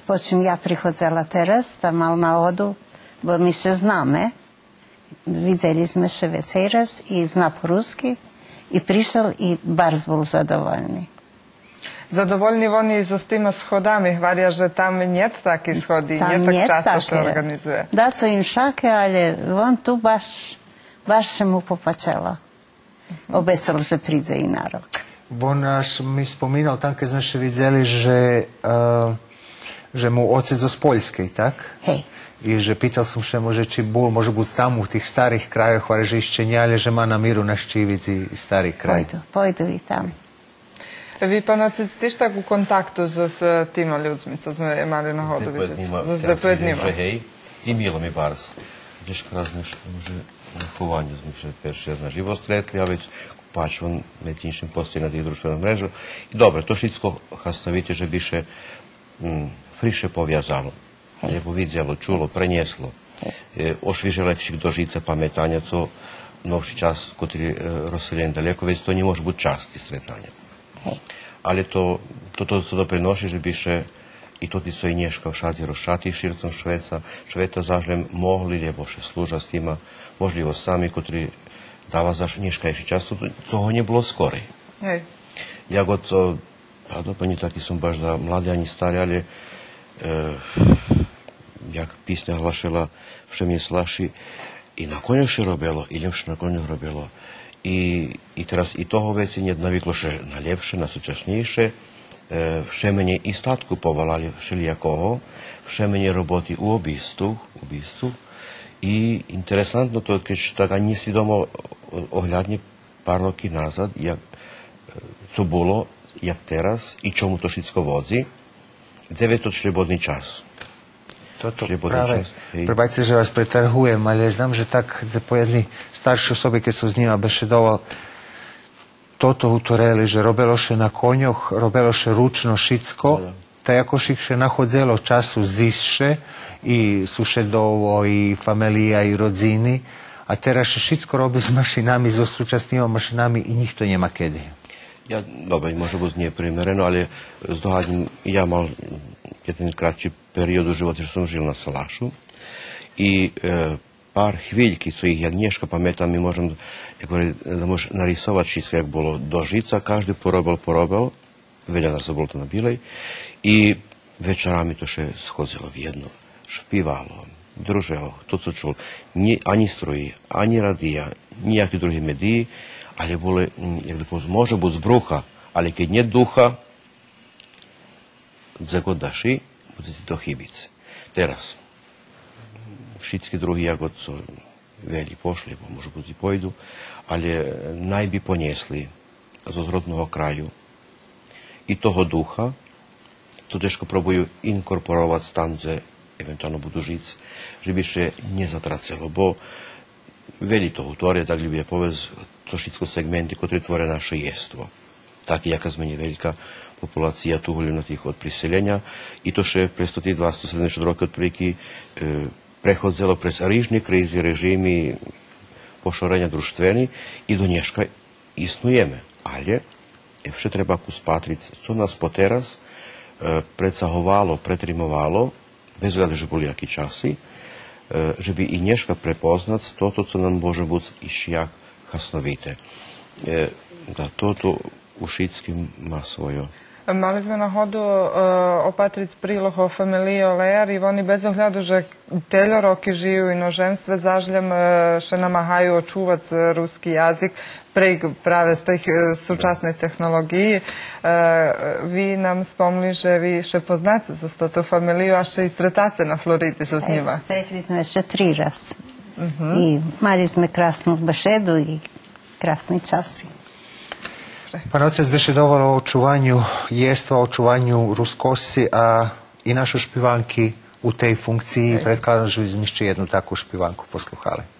S4: Počem ja prihodzela teraz, tam mal na odu, bo mi še zname. Vidjeli sme še večeras i zna po-ruski. I prišel i bars bol zadovoljni.
S2: Zadovoljni oni so s tima shodami, hvarja, že tam njet taki shodi, njet tak často še organizuje.
S4: Da su im šake, ali on tu baš se mu popačalo. Obecalo, že príde i na rok.
S3: On mi spominal tam, keď sme še videli, že mu ocec zo Poljske, tak?
S4: Hej.
S3: I že pital sam še može či bol, može bud tamo u tih starih krajoh, ale že iščenjali, že ma na miru na Ščivici i stari kraj.
S4: Pojdu i tam.
S2: Vi pa nacitiš tak u kontaktu s tima ljudmi, co sme imali na hodu vidjeti? S zapojednima.
S14: Hej, i milo mi bars. Deška razneš, može na chovanju sme še perši na živo stretli, a već pač on metinšim postoji na tih društvenih mrežu. I dobro, to šitsko hastavite, že biše friše povjazalo. Lijepo vidjelo, čulo, prenjeslo. Ošviže lekših dožica pametanja, co novši čas, kotri rozseljen daleko, već to nie može biti časti sretnanja. Ali to co doprinoši, že biše i to ti so i nješka všadi rozšati šircom Šveta zažljem mogli ljeboše služa s tima, možljivo sami, kotri dava zaš nješkajši čas, toho nie bilo skorej. Ja god co, a dopani taki som baš da mladi ani stari, ali jak písňa hlašela všem slaši i na konjoch še robilo, i ljepše na konjoch robilo. I teraz i toho veci nie naviklo še na ljepše, na súčasnejše, všemenje i statku povalali všelijakoho, všemenje roboti u obistvu. I interesantno to, keď tak ani si doma ohľadne pár roky nazad, co bolo, jak teraz, i čomu to všetko vodzi, gdje je to šljebodný čas.
S3: Toto práve, prebajte, že vás pretrhujem, ale ja znam, že tak pojedli staršie osoby, keď som s njima bešedoval, toto utoreli, že robilo še na konjoch, robilo še ručno šicko, taj ako ših še nahodzelo času zišše, i sušedovo, i familija, i rodzini, a teraz še šicko robi s mašinami, so súčasnými mašinami i njih to nema kedy.
S14: Ja, dobro, može biti nije primjereno, ali zdohadnjem, ja mal jedan kraći period u životu, što sam žil na Salašu i par hviljki, co ih ja nješka pametam i možem da možeš narisovat šitsko, jak bilo do žica, každi porobel, veljanar se bilo to nabilej i večerami to še skozilo v jedno, špivalo, druželo, to co čul, ani struji, ani radija, nijaki drugi mediji, ali boli, jak da može biti zbruha, ali kad nije duha, za god daši, budete do hybice. Teraz, šitski drugi jagod su velji pošli, bo može biti pojdu, ali najbi ponjesli z ozrodnog kraju i toho duha, to teško probuju inkorporovati tam, gdje eventualno budu žic, že bi še nje zatracelo, bo veli to utorje, tak bi je povez co šitsko segmenti, koji tvore naše jestvo. Taki jaka zmeni velika populacija tuhuljnatih od priseljenja i to še pre 100-270 roky otprilike prehodzelo prez rižni krizi, režimi pošorenja društveni i do nješka istnujeme. Ali še treba pospatriť, co nas poteraz predsahovalo, pretrimovalo, bez gleda, že boli jakí časi, že by i nješka prepoznac toto, co nam može biti išjak hasnovite. Da toto u šitskim má svojo
S2: Mali sme na hodu opatriť príloho familio Lejar i oni bez ohľadu, že teľo roky žijú v inozemstve, zažľam še namahajú očuvať ruský jazyk práve z tých súčasnej technológií. Vi nam spomli, že vi še poznáte za toto familiju, a še i stretáce na Floridi sa s njima.
S4: Stretli sme še 3 raz. I mali sme krásnu bešedu i krásni časi.
S3: Pan otec beše dovolil o očuvanju jestva, o očuvanju ruskosti, a i naše špivanki u tej funkciji. Predkladam, že bi ešte jednu takvu špivanku posluhali.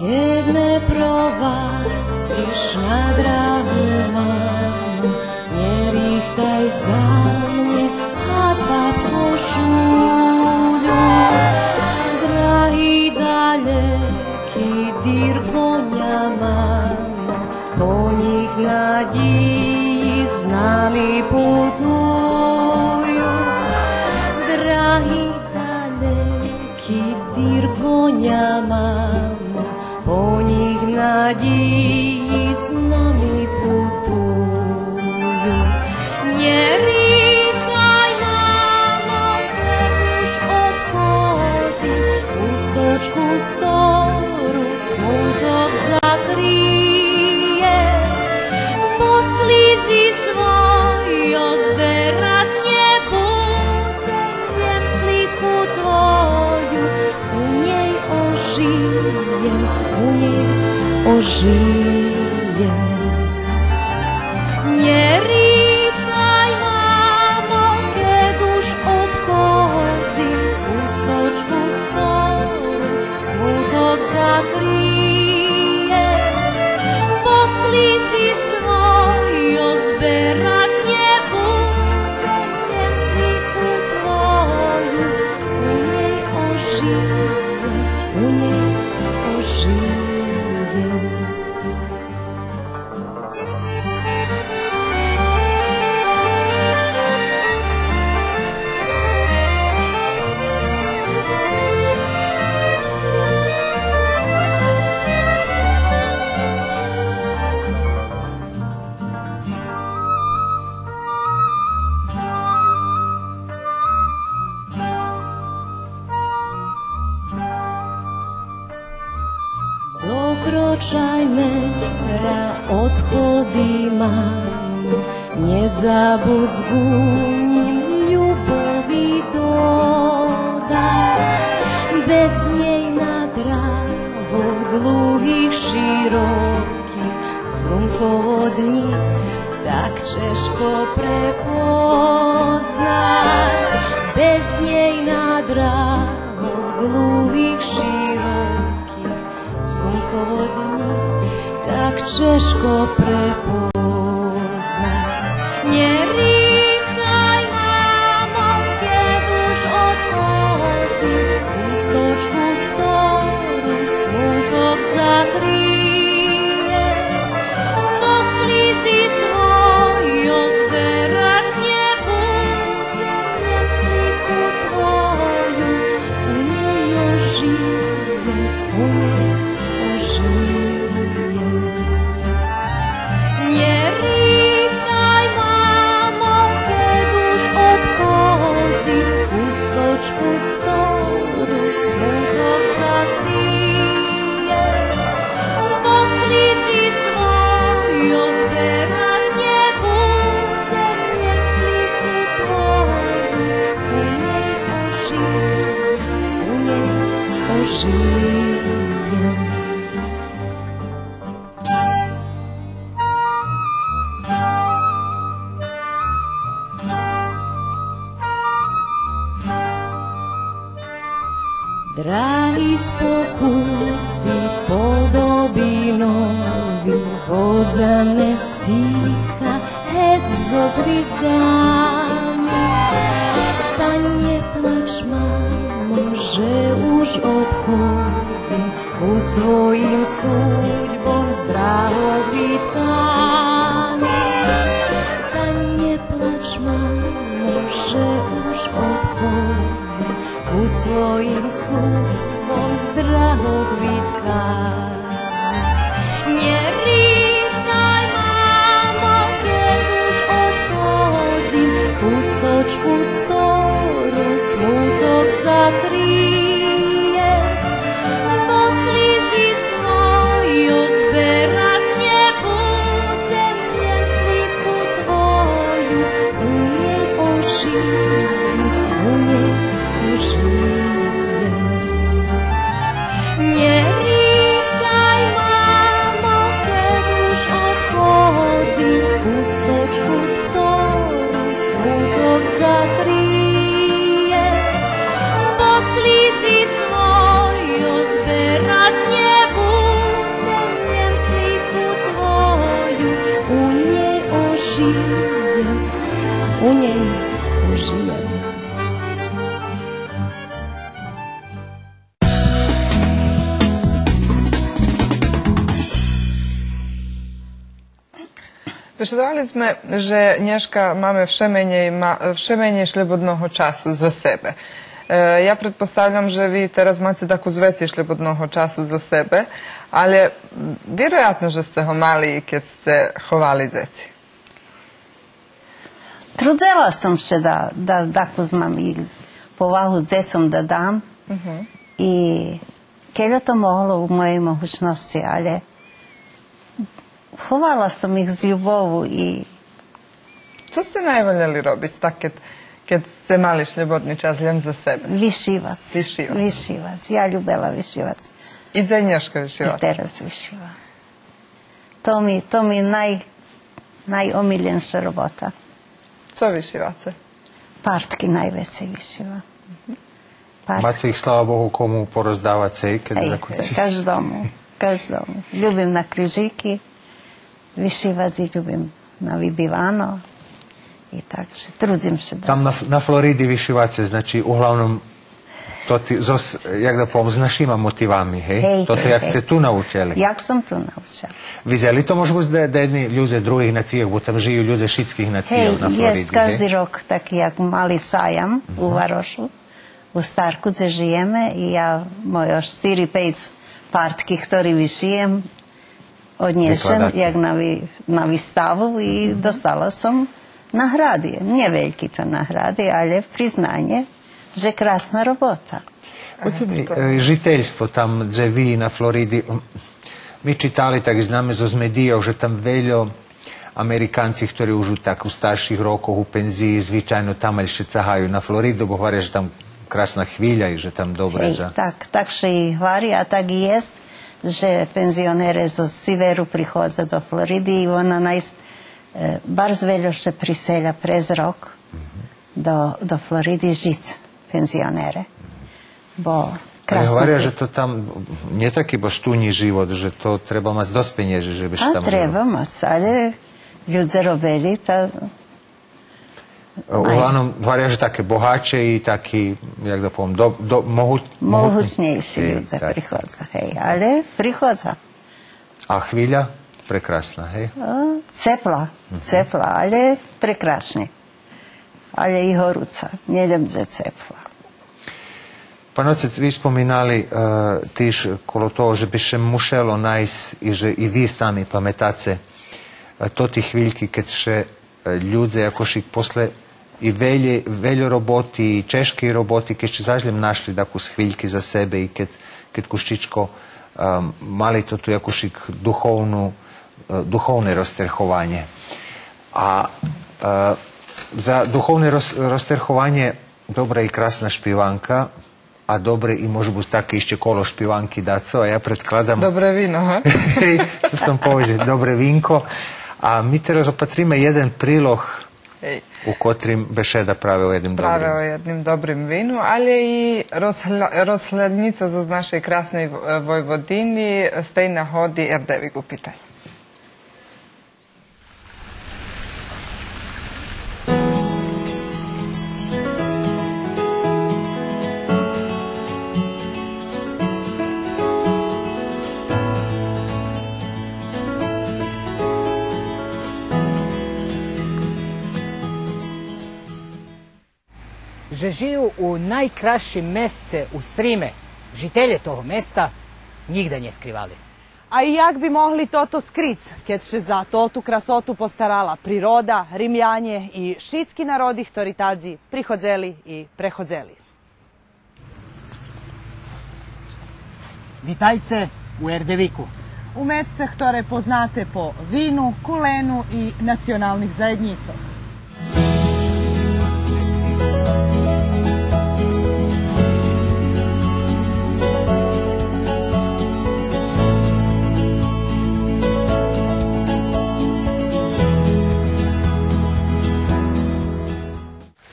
S5: Keď me provádíš na dráhu mámu, nerýchtaj za mne a dva pošúľu. Drahý daleký dýr konia máma, po nich nádí s nami putujú. Drahý daleký dýr konia máma, po nich nádí s nami putujú. Nerýchtaj, mámo, keď už odchodím, ústočku, z ktorú smutok zakryje. Poslízi svojo zberať nebudem, jem slíku tvoju, u nej ožijem, u nej ožijem. Nerýchtaj, mámo, keď už odchodím, ústočku, z ktorú smutok zakryje. Poslízi svojo zberať nebudem, jem slíku tvoju, u nej ožijem, u nej ožijem. Dokročaj mera odchody mám, nezabudz s guním ľubovi dodať. Bez nej na dráhoch dlhých, širokých, slnkovo dní tak ťažko prepoznať. Bez nej na dráhoch dlhých, širokých, slnkovo dní tak ťažko prepoznať. Nerýchtaj, mámo, keď už odchodím, ústočku, z ktorú smutok zakryje. Poslízi svojo zberať nebudem, jem slíku tvoju, u nej ožijem, u nej ožijem. Nerýchtaj, mámo, keď už odchodím, ústočku, z ktorú smutok zakryje. Poslízi svojo zberať nebudem, jem slíku tvoju, u nej ožijem, u nej ožijem. Drahý pokusi podobinovi vodzane stiha et zo zvizdami. Ta nie placz, mamo, że už odchodzim ku svojim súďbom zdrahobytkani. Ta nie placz, mamo, že už odchodzim ku svojim súďbom zdrahobytkani. Nerýchtaj, mamo, keď už odchodzim, pustočku, z ktorú smutok zakryje. Po slízi svoju zberať nebudem, jen slíku tvoju u nej ožijem, u nej ožijem. Nerýchtaj, mamo, keď už odchodzím, pustočku, z ktorú smutok zakryje. Po slízi svoju zberať nebudem, jen slíku tvoju u nej ožijem, u nej ožijem.
S2: Вишедували sme, že Neška máme vše menej slobodného času za sebe. Ja pretpostavljam, že vi teraz máte takú zveci slobodného času za sebe, ale vjerojatno, že ste ho mali, keď ste chovali deci.
S4: Trudela som se da takú mám povahu s decom da dam i keď to mohlo u mojej mogućnosti, ale chovala som ih z ljubovu i...
S2: Co ste najvoljeli robiť, tak keď ste mali slobodný čas len za sebe?
S4: Vyšivac. Ja ljubela vyšivac.
S2: I za Neška vyšivac?
S4: I teraz vyšiva. To mi najomiljenša robota.
S2: Co vyšivate?
S4: Partky najveće vyšiva.
S3: Máte ich, slava Bohu, komu porozdávať sej?
S4: Každomu. Ljubim na križiki, vyšivac i ljubim na vybivano i takže trudim se da...
S3: Tam na Floridi vyšivace, znači uglavnom to ti, jak da poviem, s našima motivami, hej? Toto jak ste tu naučili?
S4: Jak som tu naučila.
S3: Vidjeli to može biti da jedni ljude drugih nacijah, bo tam živi ljude šitskih nacijah na Floridi,
S4: jest každý rok taki jak mali sajam u Varošu, u Starku, gdje žijeme i ja moje 4-5 partky, ktorý vyšijem, odniešem jak na výstavu i dostala som nagrady. Nie veľký to nagrady, ale priznanie, že krásna robota.
S3: Poďte mi, žiteljstvo tam, gdje vi na Floridi, mi čitali, tak zname zo medijov, že tam veľo Amerikanci, ktorí už tak u starších rokoch, u penziji, zvyčajno tamaljše cahajú na Floridu, bo hovoria, že tam krásna chvíľa i že tam dobre.
S4: Tak še i hvari, a tak i jest, že penzionere zo Siveru prihodza do Floridi i ona bar zveljoše priselja prez rok do Floridi žic penzionere. Bo krásne...
S3: Hovoria, že to tam nie taký boštúni život, že to treba mať dosť penieži, že byš tam...
S4: treba mať, ale ľudze robili ta...
S3: Uglavnom, hovoria, že také bohače i taký, jak da poviem,
S4: mohucnejší ľudze prichodza, hej, ale prichodza.
S3: A chvíľa? Prekrásna, hej?
S4: Cepla, ale prekrásne. Ale i horúca, nielen že cepla.
S3: Pán otec, vy spomínali tiež kolo toho, že by še mušelo nájsť i že i vy sami pamätáte to tí chvíľky, keď še ľudze akoši posle i veľo roboty, i češkej roboty, keď še zažljem našli takú chvíľky za sebe i keď kuštičko mali to tu akoši duchovné rozterchovanie. A za duchovné rozterchovanie dobra i krásna špivanka, a dobre i môžu byť také ešte kolo špivanky daco, a ja predkladám...
S2: Dobre víno, ha?
S3: Chcel som povedať, dobre vínko. A my teraz opatríme jeden príloh u kotrim bešeda prave o jednim dobrim.
S2: Prave o jednim dobrim vinu, ali i rozhladnica z našej krasnej Vojvodini stej nahodi Erdevik u pitanju.
S20: Že žiju u najkrašim mesce u Srime, žitelje toho mesta nigda nje skrivali.
S21: A i jak bi mogli toto skric, keď še za tu krasotu postarala priroda, Rimljanje i šitski narodi, ktori tadzi prihodzeli i prehodzeli.
S20: Vitajce u Erdeviku.
S21: U mesce, ktoré poznate po vinu, kulenu i nacionalnih zajednicov.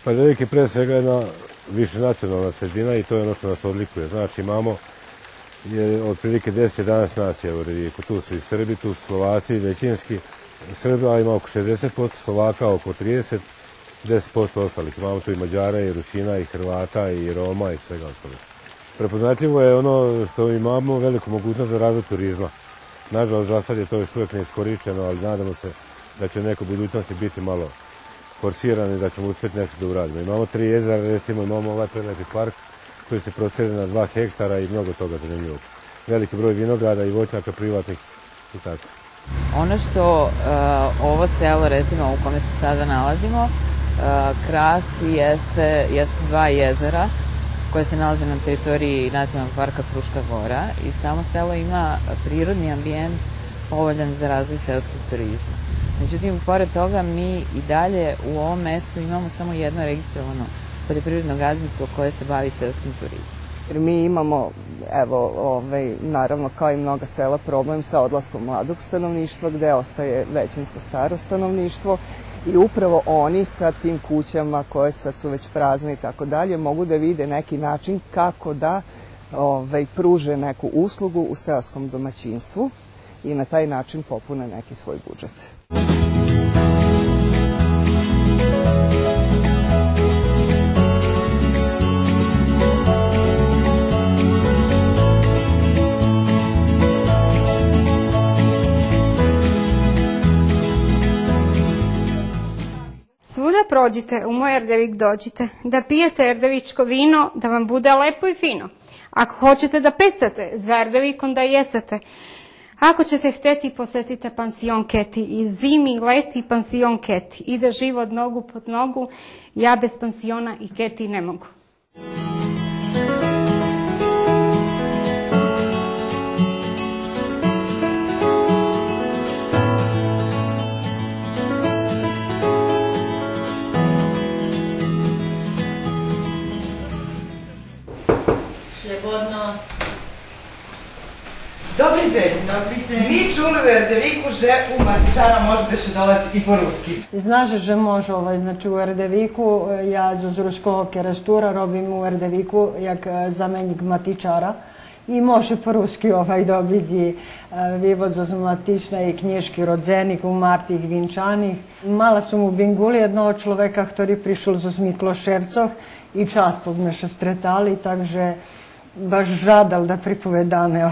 S6: Pa Erdevik je pre svega jedna višenacionalna sredina i to je ono što nas odlikuje. Znači imamo otprilike 10-11 nacija u Erdeviku. Tu su i Srbi, tu su Slovaci, većinski Srba ima oko 60%, Slovaka oko 30%, 10% ostalih. Imamo tu i Mađara, i Rusina, i Hrvata, i Roma i svega ostalih. Prepoznatljivo je ono što imamo veliku mogućnost za razvoj turizma. Nažalost, za sad je to još uvijek neiskorišćeno, ali nadamo se da će u nekoj budućnosti biti malo forsirani, da ćemo uspjeti nešto da uradimo. Imamo 3 jezera, recimo imamo ovaj prelepi park koji se prostire na 2 hektara i mnogo toga zanimljivog. Veliki broj vinograda i voćnjaka privatnih i tako.
S22: Ono što ovo selo, recimo u kome se sada nalazimo, krasi jesu 2 jezera koje se nalaze na teritoriji Nacionalnog parka Fruška Gora i samo selo ima prirodni ambijent povoljan za razvoj seoskog turizma. Međutim, pored toga mi i dalje u ovom mestu imamo samo jedno registrovano poljoprivredno gazdinstvo koje se bavi seoskim turizmom.
S23: Jer mi imamo, evo, naravno kao i mnoga sela, problem sa odlaskom mladog stanovništva gde ostaje većinsko staro stanovništvo i upravo oni sa tim kućama koje sad su već prazne i tako dalje mogu da vide neki način kako da pruže neku uslugu u seoskom domaćinstvu i na taj način popune neki svoj budžet.
S24: Svuda prođite, u moj Erdevik dođite, da pijete erdevičko vino, da vam bude lepo i fino. Ako hoćete da pecate, za Erdevikom da jecate. Ako ćete hteti, posetite pansion Keti. I zimi, leti, pansion Keti. Ide život nogu pod nogu, ja bez pansiona i Keti ne mogu.
S21: Slobodno. Dobri dzień. Mi čuli u Erdeviku, že u Matičara može beše dolac i po ruski.
S25: Znaš, že može, znači u Erdeviku, ja z ruskого kerastura robim u Erdeviku jak zamenik Matičara i može po ruski dobizi vivod z Matična i knjižki rodzenik u Martih Vinčanih. Mala sam u Binguli jednog človeka, ktorý prišel z Mikloševcov i často sme še stretali, takže baš žadal da pripovedame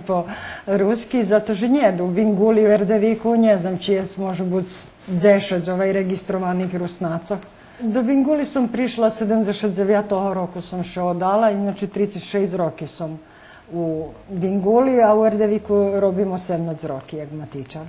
S25: po ruski, zato že njedu u Binguli, u Erdeviku, ne znam čije može biti 10 registrovanih Rusnacov. Do Binguli sam prišla 79. roku sam še odala, inače 36 roki sam u Binguli, a u Erdeviku robimo 17 roki, jak Matičar.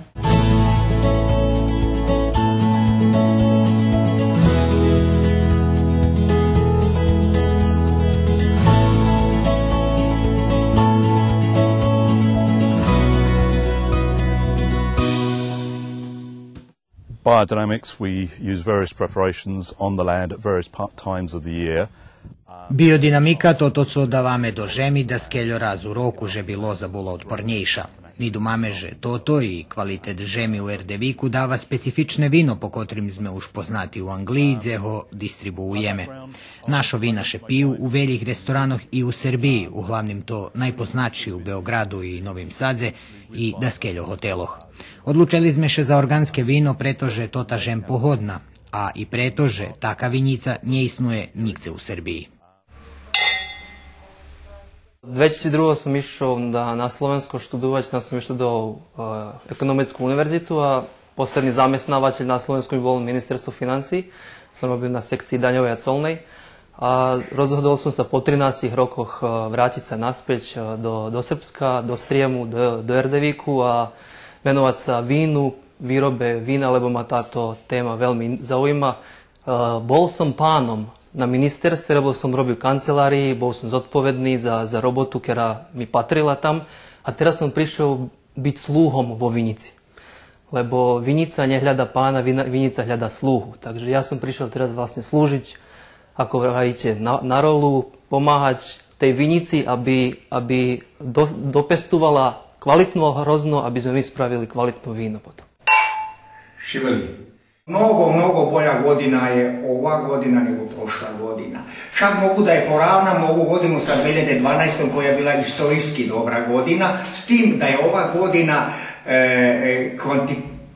S26: Biodynamics, we use various preparations on the land at various times of the year.
S20: Biodinamika toto co dawamy do ziemi, da skeljo razu roku, żeby loza była odporniejsza. Nidu mameže toto i kvalitet žemi u Erdeviku dava specifične vino po kotrim sme už poznati u Angliji, gdje ho distribuujeme. Našo vina še piju u veljih restoranoh i u Srbiji, uglavnim to najpoznači u Beogradu i Novim Sadze i Daskeljo hoteloh. Odlučili sme še za organske vino, pretože tota žem pohodna, a i pretože taka vinjica nje isnuje nigdje u Srbiji.
S1: 2002 som išao na Slovensko študovať, tam som išao do ekonomickú univerzitu a posledný zamestnávateľ na Slovensku mi bol ministerstvo financií. Som robil na sekcii daňovej a colnej a rozhodol som sa po 13 rokoch vrátiť sa naspäť do Srbska, do Sriemu, do Erdeviku a venovať sa vínu, výrobe vína, lebo ma táto téma veľmi zaujíma. Bol som pánom na ministerstve, lebo som robil kancelárii, bol som zodpovedný za robotu, ktorá mi patrila tam a teraz som prišiel byť slúhom vo vinici. Lebo vinica nehľada pána, vinica hľada slúhu. Takže ja som prišiel teraz vlastne slúžiť, ako vravíte, na rolu, pomáhať tej vinici, aby dopestovala kvalitnú hrozno, aby sme my spravili kvalitnú víno potom.
S7: Šiveli. Mnogo bolja godina je ova godina nego prošla godina. Čak mogu da je poravnam ovu godinu sa 2012. koja je bila istorijski dobra godina, s tim da je ova godina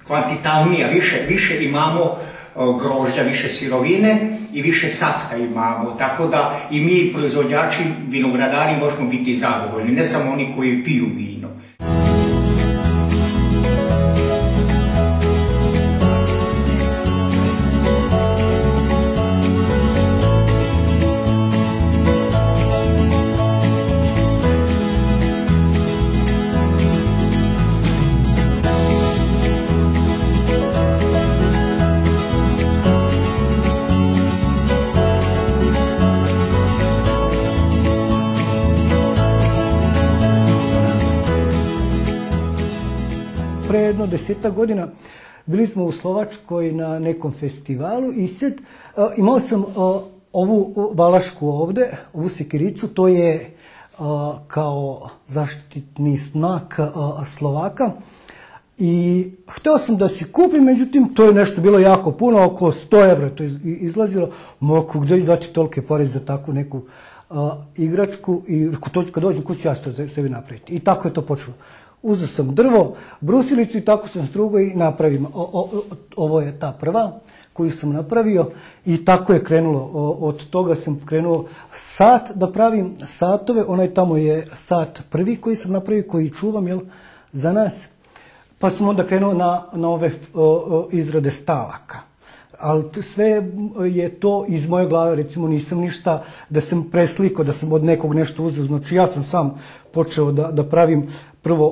S7: kvantitalnija, više imamo grožđa, više sirovine i više safta imamo. Tako da i mi proizvođači, vinogradari možemo biti zadovoljni, ne samo oni koji piju vino.
S8: Pre jedno 10 godina bili smo u Slovačkoj na nekom festivalu i sad imao sam ovu valašku ovde, ovu sekiricu, to je kao zaštitni znak Slovaka i hteo sam da si kupim, međutim to je nešto bilo jako puno, oko 100 evra to je izlazilo, mogu gdje dati tolike pare za takvu neku igračku i kad dođem kući ja ću to sebi napraviti i tako je to počelo. Uzeo sam drvo, brusilicu i tako sam strugao i napravim. Ovo je ta prva koju sam napravio i tako je krenulo. Od toga sam krenuo sat da pravim satove. Onaj tamo je sat prvi koji sam napravio, koji čuvam za nas. Pa sam onda krenuo na ove izrade stalaka. Ali sve je to iz moje glave, recimo nisam ništa da sam preslikao, da sam od nekog nešto uzeo. Znači ja sam sam počeo da pravim prvo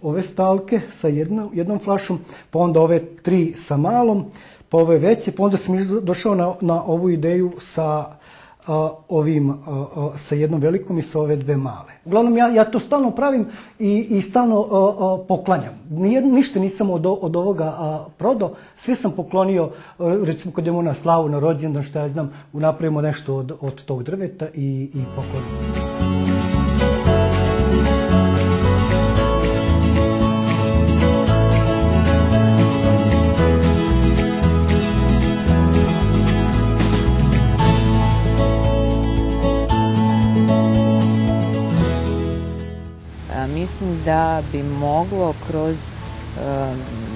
S8: ove stalke sa jednom flašom, pa onda ove 3 sa malom, pa ove veće, pa onda sam došao na ovu ideju sa sa jednom velikom i sa ove 2 male. Uglavnom ja to stalno pravim i stalno poklanjam. Ništa nisam od ovoga prodao, sve sam poklonio, recimo kad idemo na slavu, na rođendan, šta ja znam, napravimo nešto od tog drveta i poklonimo.
S22: Mislim da bi moglo kroz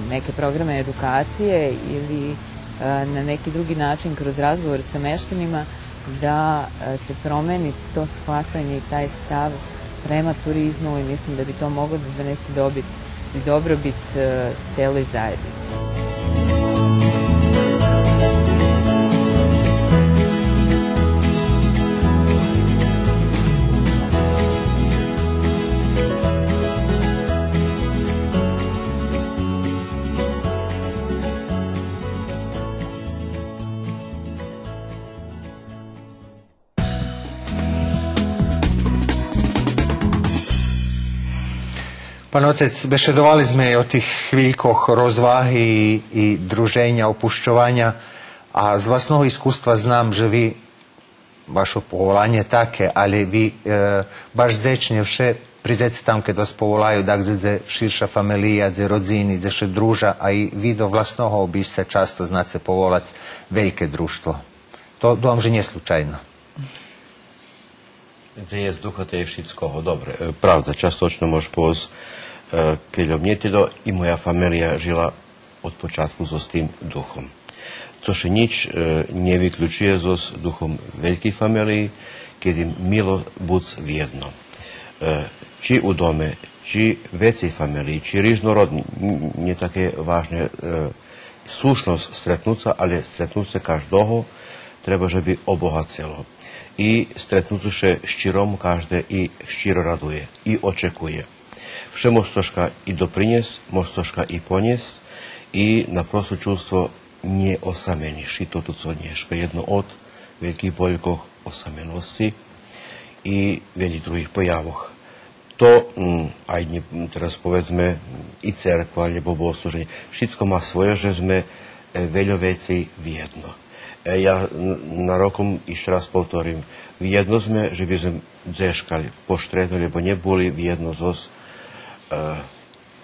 S22: neke programe edukacije ili na neki drugi način kroz razgovor sa meštanima da se promeni to shvatanje i taj stav prema turizmu i mislim da bi to moglo da donese dobit i dobrobit celoj zajednici.
S3: Pan otec, bešedovali sme o tých chvíľkoch rozvahy i druženja, opušťovania a z vlastného iskustva znam, že vy, vaše povolanie také, ale vy baš zečne vše Prídete tam, keď vás povolajú, tak je širša familija, je rodzini, je še druža, a i vi do vlastnoho obišća často znate povolati velike društvo. To dom že nije slučajno.
S14: Je z ducha, to je všetko dobre. Pravda, častočno môž povedať, keď obnjetilo i moja familija žila od počátku so s tým duchom. Což nič nevyključuje so s duchom veľkej familiji, keď im milo buď vijedno. Či u dome, či vecej familiji, či rižnorod, nie také vážne slušnosť stretnúca, ale stretnúce každého treba, že by obohacelo. I stretnúcu še ščirom každé i ščiro raduje, i očekuje. Vše môž troška i dopriniesť, môž troška i poniesť, i naprosto čувство nie osameniš. I to tu co dneška jedno od veľkých boľkoch osamenosti i veľmi druhých pojavoch. To, aj teraz povedzme, i cerkva, alebo bohoslúženie, všetko má svoje, že sme veľa vecí v jedno. Ja na rokom ešte raz povtorím, v jedno sme, že by sme zeškali, poštrednuli, lebo neboli v jedno zos,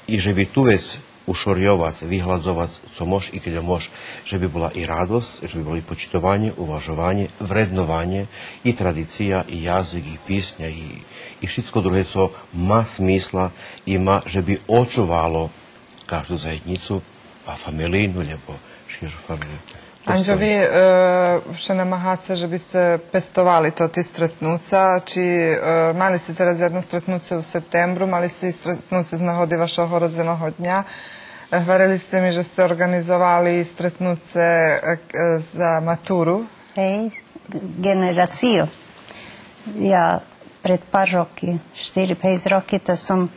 S14: i že by tu vec ušorjovať, vyhľadzovať, co môž i keď môž, že by bola i radosť, že by bolo i počitovanie, uvažovanie, vrednovanie, i tradícia, i jazyk, i písňa, i všetko druhé, co má smysla i má, že by očuvalo každú zajednicu, a familijnu, lebo širšu familiju.
S2: Anđo, vi še namahace, že biste pestovali to ti stretnuca, či mali ste teraz jedno stretnuce u septembru, mali ste i stretnuce z nahodi vašeho rodzeného dňa. Hvarili ste mi, že ste organizovali stretnuce za maturu.
S4: Hej, generaciju. Ja pred par roky, 4-5 roky, to som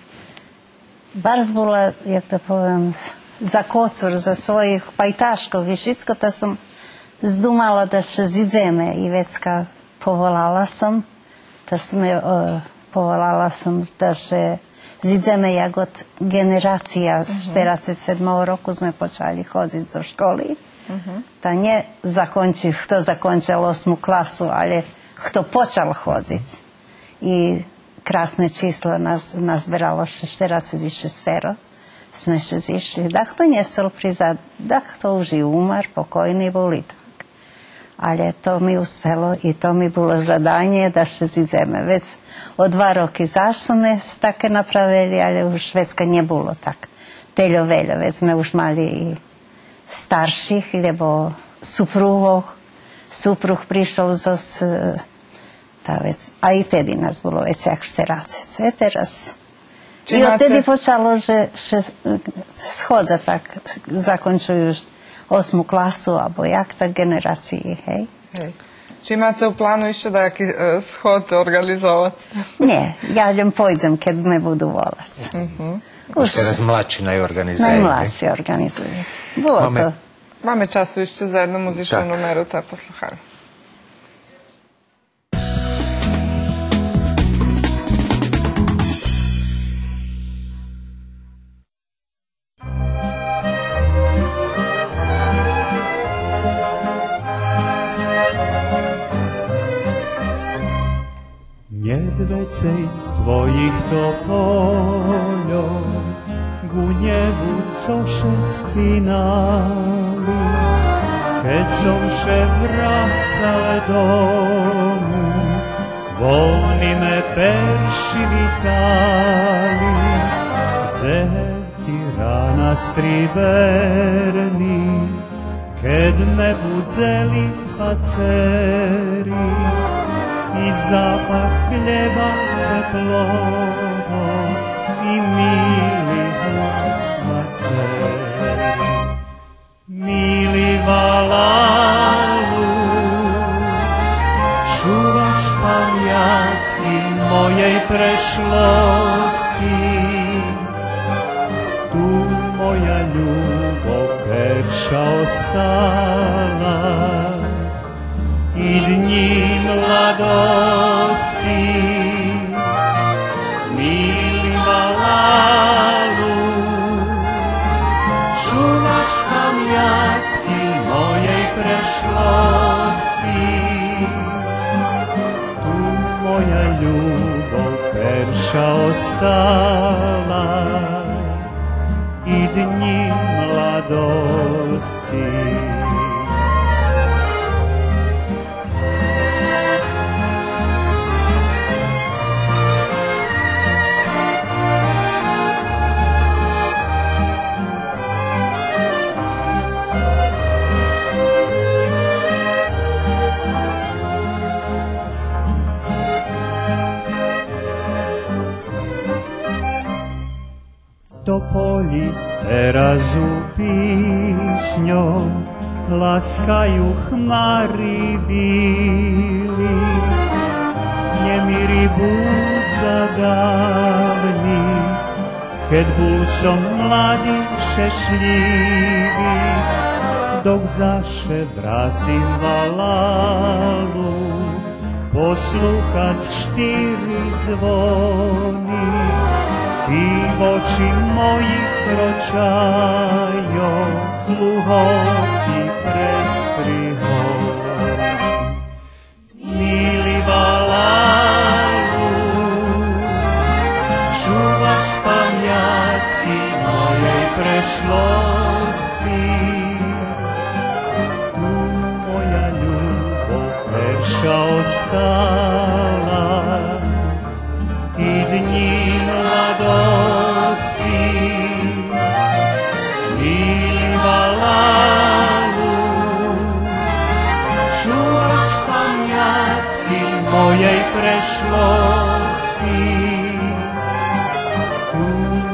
S4: bar zbula, jak da povem, za kocur, za svojih pajtaškov i všetko, to som zdumala da še zidzeme i vecka povolala som, da še zidzeme jak od generacija, 47. roku sme počali chodziť do školy. Ta nie kto zakončil 8. klasu, ale kto počal chodziť. I krásne číslo nás nazberalo 46. Sme še zišli. Da kto nesel prizad, da kto už i umar, pokojni boli tak. Ale to mi uspelo i to mi bilo zadanje da še zidzeme. Već od 2 roky zaš sme také napravili, ale už Švedska nie bilo tak. Teľo veľa, već sme už mali i starších, lebo supruh prišel zos ta vec. A i tedy nas bilo već jak 40. Teraz i odtedy počalo, že schodza tak zakončujú 8. klasu, alebo jak tak generácii, hej.
S2: Či máte u plánu ešte nejaký schod organizovať?
S4: Nie, ja len pôjdem, keď me budú volať.
S3: Už teraz mladší najorganizuje.
S4: Najmladší organizuje. Bolo to.
S2: Máme času ešte za jednu muzičnú numeru, to posluchajme.
S9: Vecej tvojich topoľov ku nebu, cože spínali. Keď som še vracal domu, voľni me perši vitali. Dzevky rána striverní, keď me budzeli paceri. I zapach chleba teplovo, i milý hlas macery. Milý Valalu, čúvaš pamiatky mojej prešlosti. Tu moja ľubov perša ostala, i dni mladosti. Milý Valalu, čúvaš pamiatky mojej prešlosti. Tu moja ľubov perša perša ostala i dni mladosti. Topolji terazu pisnjom laskaju hmari bili, njemiri budza davni, kad bulcom mladi šešljivi, dok zaše vracim valalu, posluhac štiri zvoni, ti oči mojih kročajo, gluho i prestriho. Mili valalu, čuvaš pamjatki mojej prešlosti. Tu moja ljubav perša ostala i dni mladosti. Mili valalu, čuvaš pamjatki mojej prešlosti. Tu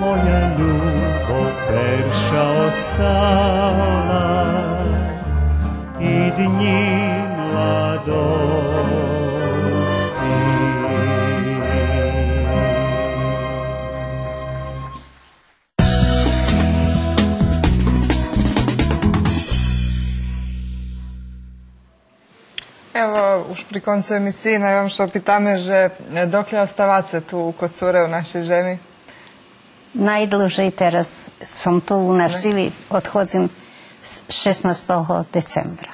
S9: moja ljubav perša ostala i dni mladosti.
S2: Evo, už pri koncu emisiji naj vam še opitame, že dokle ostavate tu kod cure u našoj žemi?
S4: Najdlužej teraz som tu u nás živi, odchodzím 16. decembra.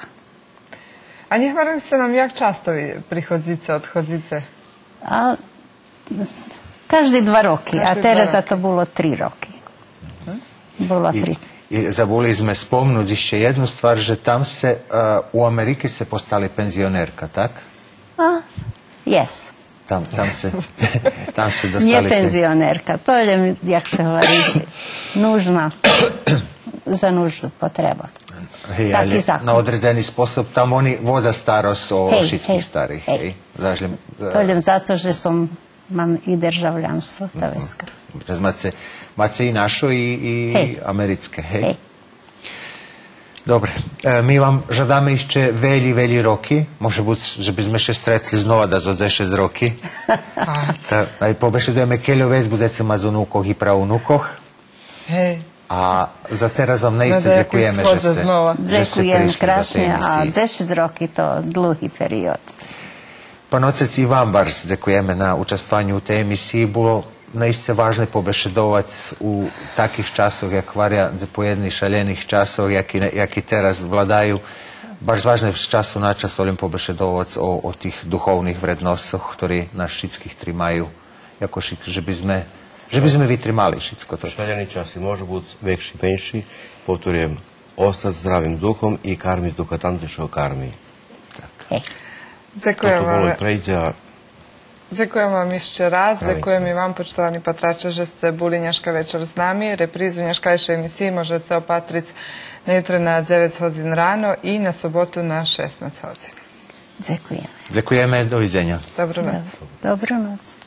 S2: A nehvarim se nam jak často vi prichodzice, odchodzice?
S4: A každý 2 roky, a teraz to bolo 3 roky. Bola
S3: I zabuli sme spomnúť ešte jednu stvar, že tam se, u Amerike se postali penzionerka, tak?
S4: Yes.
S3: Tam se dostali...
S4: Nie penzionerka, to je, jak se hovorí, nužná, za nuždu potreba.
S3: Hej, ali na određeni spôsob tam oni voza starost o všetkých starých.
S4: To je zato, že mám i državljanstvo Tavecka.
S3: Máte i našo i americké, hej? Dobre, my vám žadáme ešte veľmi roky, môže byť, že by sme ešte stretli znova da za 6 roky. Aj pobešedujeme keľo vec, budete mať o núkoch i pravnúkoch.
S2: Hej.
S3: A za teraz vám naiste ďakujeme, že ste
S4: Ďakujem krásne a 10 roky to dlhý period.
S3: Pán otec, i vám bars ďakujeme na učestvovanju u tej emisiji. Bolo naiste važno pobešedovať u takých časoch, jak varia zapojedných šaljenih časov, jaki teraz vladaju. Baš važno je z času na čas volim pobešedovať o tých duchovných vrednostoch, ktorí nás všetkých trimaju, jako že by sme vytrimali všetko to.
S14: Šaljeni časi može biti vekši, menši, potrujem ostati zdravim duhom i karmiti duha tam, što karmi.
S2: Ďakujem vám ešte raz, ďakujem i vám, poštovani patrače, že ste boli dneška večer s nami. Reprízu dneškajšej emisiji možete opatriť na jutro na 9 hodin ráno i na sobotu na 16 hodin.
S4: Ďakujem.
S3: Ďakujeme, dovidenia.
S2: Dobrú noc.
S4: Dobrú noc.